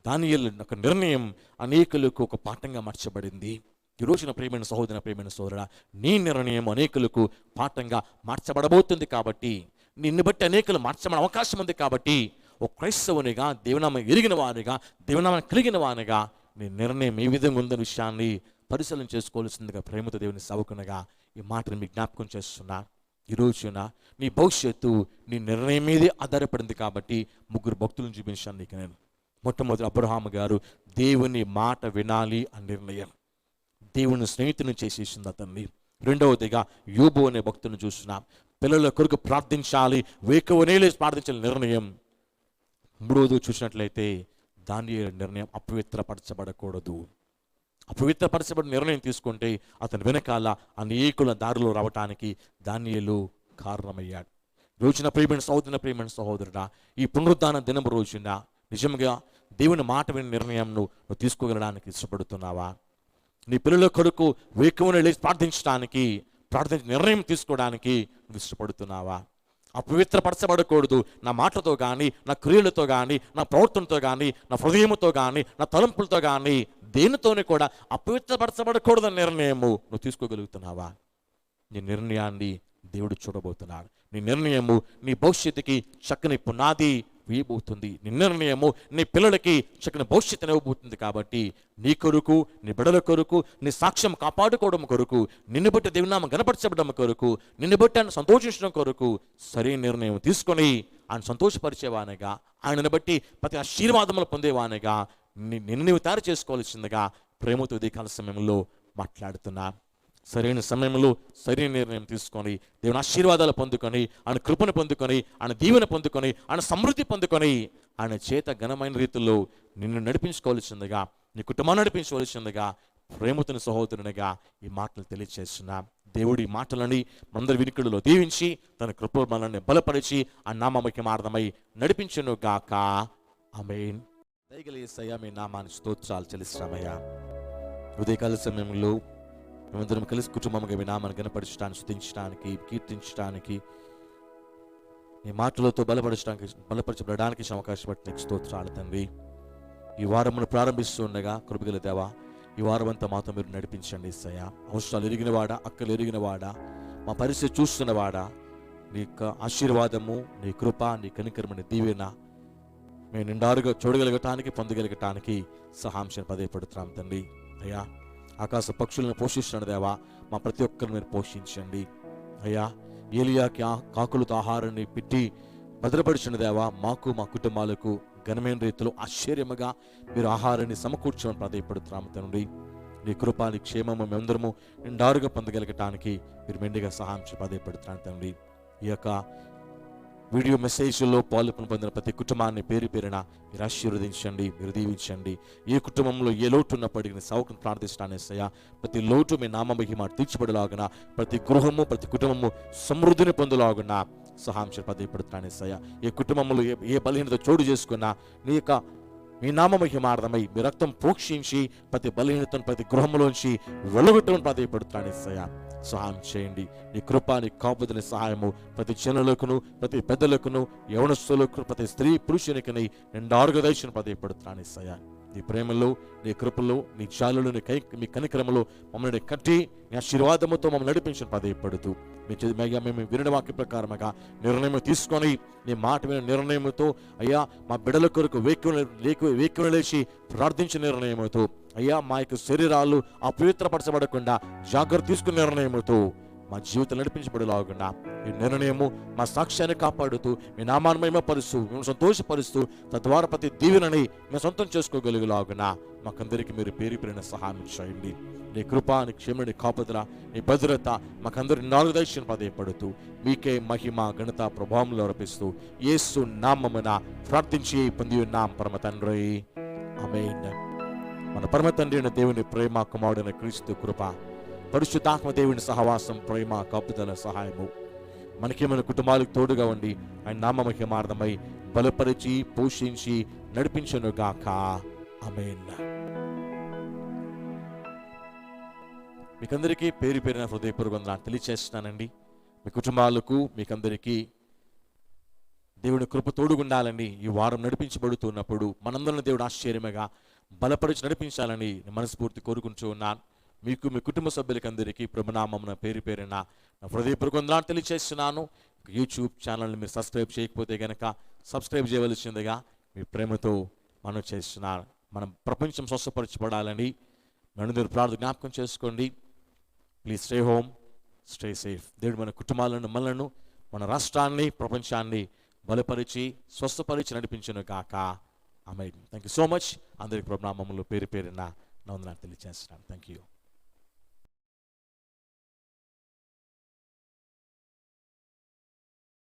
దానియేలు ఒక నిర్ణయం అనేకులకు ఒక పాఠంగా మార్చబడింది. ఈ రోజున ప్రియమైన సోదరుడా, నీ నిర్ణయం అనేకులకు పాఠంగా మార్చబడబోతుంది. కాబట్టి నిన్ను బట్టి అనేకులు మార్చబడే అవకాశం ఉంది. కాబట్టి ఒక క్రైస్తవునిగా, దేవునామం ఎరిగిన వానిగా, దేవునామం కలిగిన వానిగా నీ నిర్ణయం ఏ విధంగా ఉందన్న విషయాన్ని పరిశీలన చేసుకోవాల్సిందిగా ప్రేమతో దేవుని సేవకునిగా ఈ మాటను మీ జ్ఞాపకం చేస్తున్నా. ఈ రోజున నీ భవిష్యత్తు నీ నిర్ణయం మీదే ఆధారపడింది. కాబట్టి ముగ్గురు భక్తులను చూపించాను నీకు నేను. మొట్టమొదటి అబ్రహాము గారు దేవుని మాట వినాలి అని నిర్ణయం, దేవుని స్నేహితుని చేసేసింది అతన్ని. రెండవదిగా యోబు అనే భక్తుని చూస్తున్నాం, పిల్లల కొరకు ప్రార్థించాలి, వేకువనేలే ప్రార్థించాలి నిర్ణయం. మూడవది చూసినట్లయితే దానియేలు నిర్ణయం అపవిత్రపరచబడకూడదు. అపవిత్రపరచబడిన నిర్ణయం తీసుకుంటే అతని వెనకాల అనేకుల దారిలో రావటానికి దానియేలు కారణమయ్యాడు. రోజున ప్రియమైన సహోదరుడా, ఈ పునరుద్ధాన దినం రోజున నిజంగా దేవుని మాట విని నిర్ణయం నువ్వు తీసుకోగలడానికి ఇష్టపడుతున్నావా? నీ పిల్లల కొరకు వేకువనే లేచి ప్రార్థించడానికి, నిర్ణయం తీసుకోవడానికి నువ్వు ఇష్టపడుతున్నావా? అపవిత్రపరచబడకూడదు నా మాటలతో కానీ, నా క్రియలతో కానీ, నా ప్రవర్తనతో కానీ, నా హృదయంతో కానీ, నా తలంపులతో కానీ, దేనితోనే కూడా అపవిత్రపరచబడకూడదని నిర్ణయము నువ్వు తీసుకోగలుగుతున్నావా? నీ నిర్ణయాన్ని దేవుడు చూడబోతున్నాడు. నీ నిర్ణయము నీ భవిష్యత్తుకి చక్కని పునాది వేయబోతుంది. నీ నిర్ణయము నీ పిల్లలకి చక్కని భవిష్యత్తుని ఇవ్వబోతుంది. కాబట్టి నీ కొరకు, నీ బిడ్డల కొరకు, నీ సాక్ష్యం కాపాడుకోవడం కొరకు, నిన్ను బట్టి దేవునామం గణపరచబడడం కొరకు, నిన్ను బట్టి ఆయన సంతోషించడం కొరకు సరైన నిర్ణయం తీసుకొని ఆయన సంతోషపరిచేవానిగా, ఆయనను బట్టి ప్రతి ఆశీర్వాదములు పొందేవానిగా నిన్ను నీవు తయారు చేసుకోవాల్సిందిగా ప్రేమతో ఉదయకాల సమయంలో మాట్లాడుతున్నా. సరైన సమయంలో సరైన నిర్ణయం తీసుకొని దేవుని ఆశీర్వాదాలు పొందుకొని, ఆయన కృపను పొందుకొని, ఆయన దీవెన పొందుకొని, ఆయన సమృద్ధి పొందుకొని, ఆయన చేత ఘనమైన రీతిలో నిన్ను నడిపించుకోవాల్సిందిగా, నీ కుటుంబాన్ని నడిపించవలసిందిగా ప్రేమతుని సహోదరునిగా ఈ మాటలు తెలియజేస్తున్నా. దేవుడి మాటలని మనందరి వినికిడిలో దీవించి తన కృప మనల్ని బలపరిచి ఆ నామముకి మార్గమై నడిపించును గాక. ఆమేన్. దయగల యేసయ్యా, మీ నామానికి స్తోత్రాలు చెల్లిస్తున్నామయ్యా. ఉదయకాల సమయంలో మేమందరం కలిసి కుటుంబంగా మీ నామాన్ని గణపరచడానికి, స్తుతించడానికి, కీర్తించడానికి, ఈ మాటలతో బలపరచబడడానికి అవకాశం పట్టి నీకు స్తోత్రాలు తండ్రి. ఈ వారమును ప్రారంభిస్తూ ఉండగా కృపగల దేవా, ఈ వారం అంతా మాతో మీరు నడిపించండి యేసయ్యా. అవసరాలు ఎరిగినవాడా, అక్కలు ఎరిగినవాడా, మా పరిస్థితి చూస్తున్నవాడా, నీ యొక్క ఆశీర్వాదము, నీ కృప, నీ కనికరమైన దీవెన మేము నిండారుగా చూడగలగటానికి, పొందగలగటానికి సహాంశం పదే పడుతున్నాం తండ్రి. అయ్యా, ఆకాశ పక్షులను పోషిస్తున్న దేవా, మా ప్రతి ఒక్కరిని మీరు పోషించండి అయ్యా. ఏలియాకి కాకులతో ఆహారాన్ని పెట్టి భద్రపరిచిన దేవా, మాకు మా కుటుంబాలకు ఘనమైన రీతిలో ఆశ్చర్యముగా మీరు ఆహారాన్ని సమకూర్చమని ప్రాధాయపడుతున్నాము తండ్రి. నీ కృప, నీ క్షేమము మేమందరము నిండారుగా పొందగలగటానికి మీరు మెండుగా సహాయం ప్రాధాయపడుతున్నాను తండ్రి. ఈ యొక్క వీడియో మెసేజ్లో పొందిన ప్రతి కుటుంబాన్ని పేరు పేరున మీరు ఆశీర్వదించండి, మీరు దీవించండి. ఏ కుటుంబంలో ఏ లోటు ఉన్నప్పటికీ సౌకర్యం ప్రార్థిస్తానేసయ్యా. ప్రతి లోటు మీ నామమహిమ తీర్చబడలాగున, ప్రతి గృహము, ప్రతి కుటుంబము సమృద్ధిని పొందలాగున సహాంశ పదేపడుతున్నానేసయ్యా. ఏ కుటుంబంలో ఏ బలహీనత చోటు చేసుకున్నా మీ నామమహిమార్థమై మీ రక్తం పోక్షించి ప్రతి బలహీనతను ప్రతి గృహంలోంచి వెలుగుట్టమని ప్రాధాయపడుతున్నానేసయ్యా. సహాయం చేయండి. నీ కృప, నీ కాపుదల సహాయము ప్రతి చిన్నలకును, ప్రతి పెద్దలకును, యవనస్తులకు, ప్రతి స్త్రీ పురుషునికి నిండారుగా దయచేయమని ప్రాధాయపడుతున్నానేసయ్యా. నీ ప్రేమలో, నీ కృపలో, నీ చాలులో, మీ కనికరములో మమ్మల్ని కట్టి నీ ఆశీర్వాదముతో మమ్మల్ని నడిపించని ప్రాధాయపడుతూ మేము వినడం వాక్య ప్రకారముగా నిర్ణయం తీసుకొని నీ మాట మీద నిర్ణయముతో అయ్యా మా బిడ్డల కొరకు వేకున లేచి ప్రార్థించిన నిర్ణయముతో అయ్యా మా యొక్క శరీరాలు అపవిత్రపరచబడకుండా జాగ్రత్త తీసుకునే నిర్ణయముతో మా జీవితం నడిపించబడేలాగున్నా ఈ నిర్ణయము మా సాక్ష్యాన్ని కాపాడుతూ మీ నామాన్ని మహిమపరుస్తూ మేము సంతోషపరుస్తూ తద్వారా ప్రతి దీవెనని మేము సొంతం చేసుకోగలిగేలాగున్నా మాకందరికీ మీరు పేరు పేరిన సహాయం చేయండి. నీ కృప, నీ క్షేమ, నీ కాపుదల, నీ భద్రత మాకందరి నాలుగు దయచేయమని ప్రాధాయపడుతూ మీకే మహిమ, ఘనత, ప్రభావంలో అర్పిస్తూ యేసు నామమున ప్రార్థించి పొంది ఉన్నాం పరమ తండ్రి, ఆమేన్. మన పరమ తండ్రి అయిన దేవుని ప్రేమ, కుమారుడైన క్రీస్తు కృప, పరిశుద్ధాత్మ దేవుని సహవాసం, ప్రేమ, కాపుదల, సహాయము మనకి మన కుటుంబాలకు తోడుగా ఉండి ఆయన నామమహిమార్థమై బలపరిచి పోషించి నడిపించునుగాక. ఆమేన్. మీకందరికీ పేరు పేరిన హృదయపూర్వక వందనాలు తెలియచేస్తున్నానండి. మీ కుటుంబాలకు మీకందరికీ దేవుని కృప తోడుగుండాలని ఈ వారం నడిపించబడుతున్నప్పుడు మనందరిని దేవుడు ఆశ్చర్యముగా బలపరిచి నడిపించాలని మనస్ఫూర్తి కోరుకుంటూ ఉన్నాను. మీకు, మీ కుటుంబ సభ్యులకందరికీ ప్రభునామమున పేరు పేరిన హృదయపూర్వక వందనాలు తెలియచేస్తున్నాను. యూట్యూబ్ ఛానల్ని మీరు సబ్స్క్రైబ్ చేయకపోతే కనుక సబ్స్క్రైబ్ చేయవలసిందిగా మీ ప్రేమతో మనం చేస్తున్నాను. మనం ప్రపంచం స్వస్థపరచబడాలని మీరు ప్రార్థన జ్ఞాపకం చేసుకోండి. Please stay home, stay safe. దేవుడు మన కుటుంబాలను, మనలను, మన రాష్ట్రాన్ని, ప్రపంచాన్ని బలపరిచి స్వస్థపరిచి నడిపించును గాక. ఆమేన్. Thank you so much. అందరికి ప్రభునామములో పేరు పేరిన వందనాలు తెలియజేస్తున్నాను. Thank you.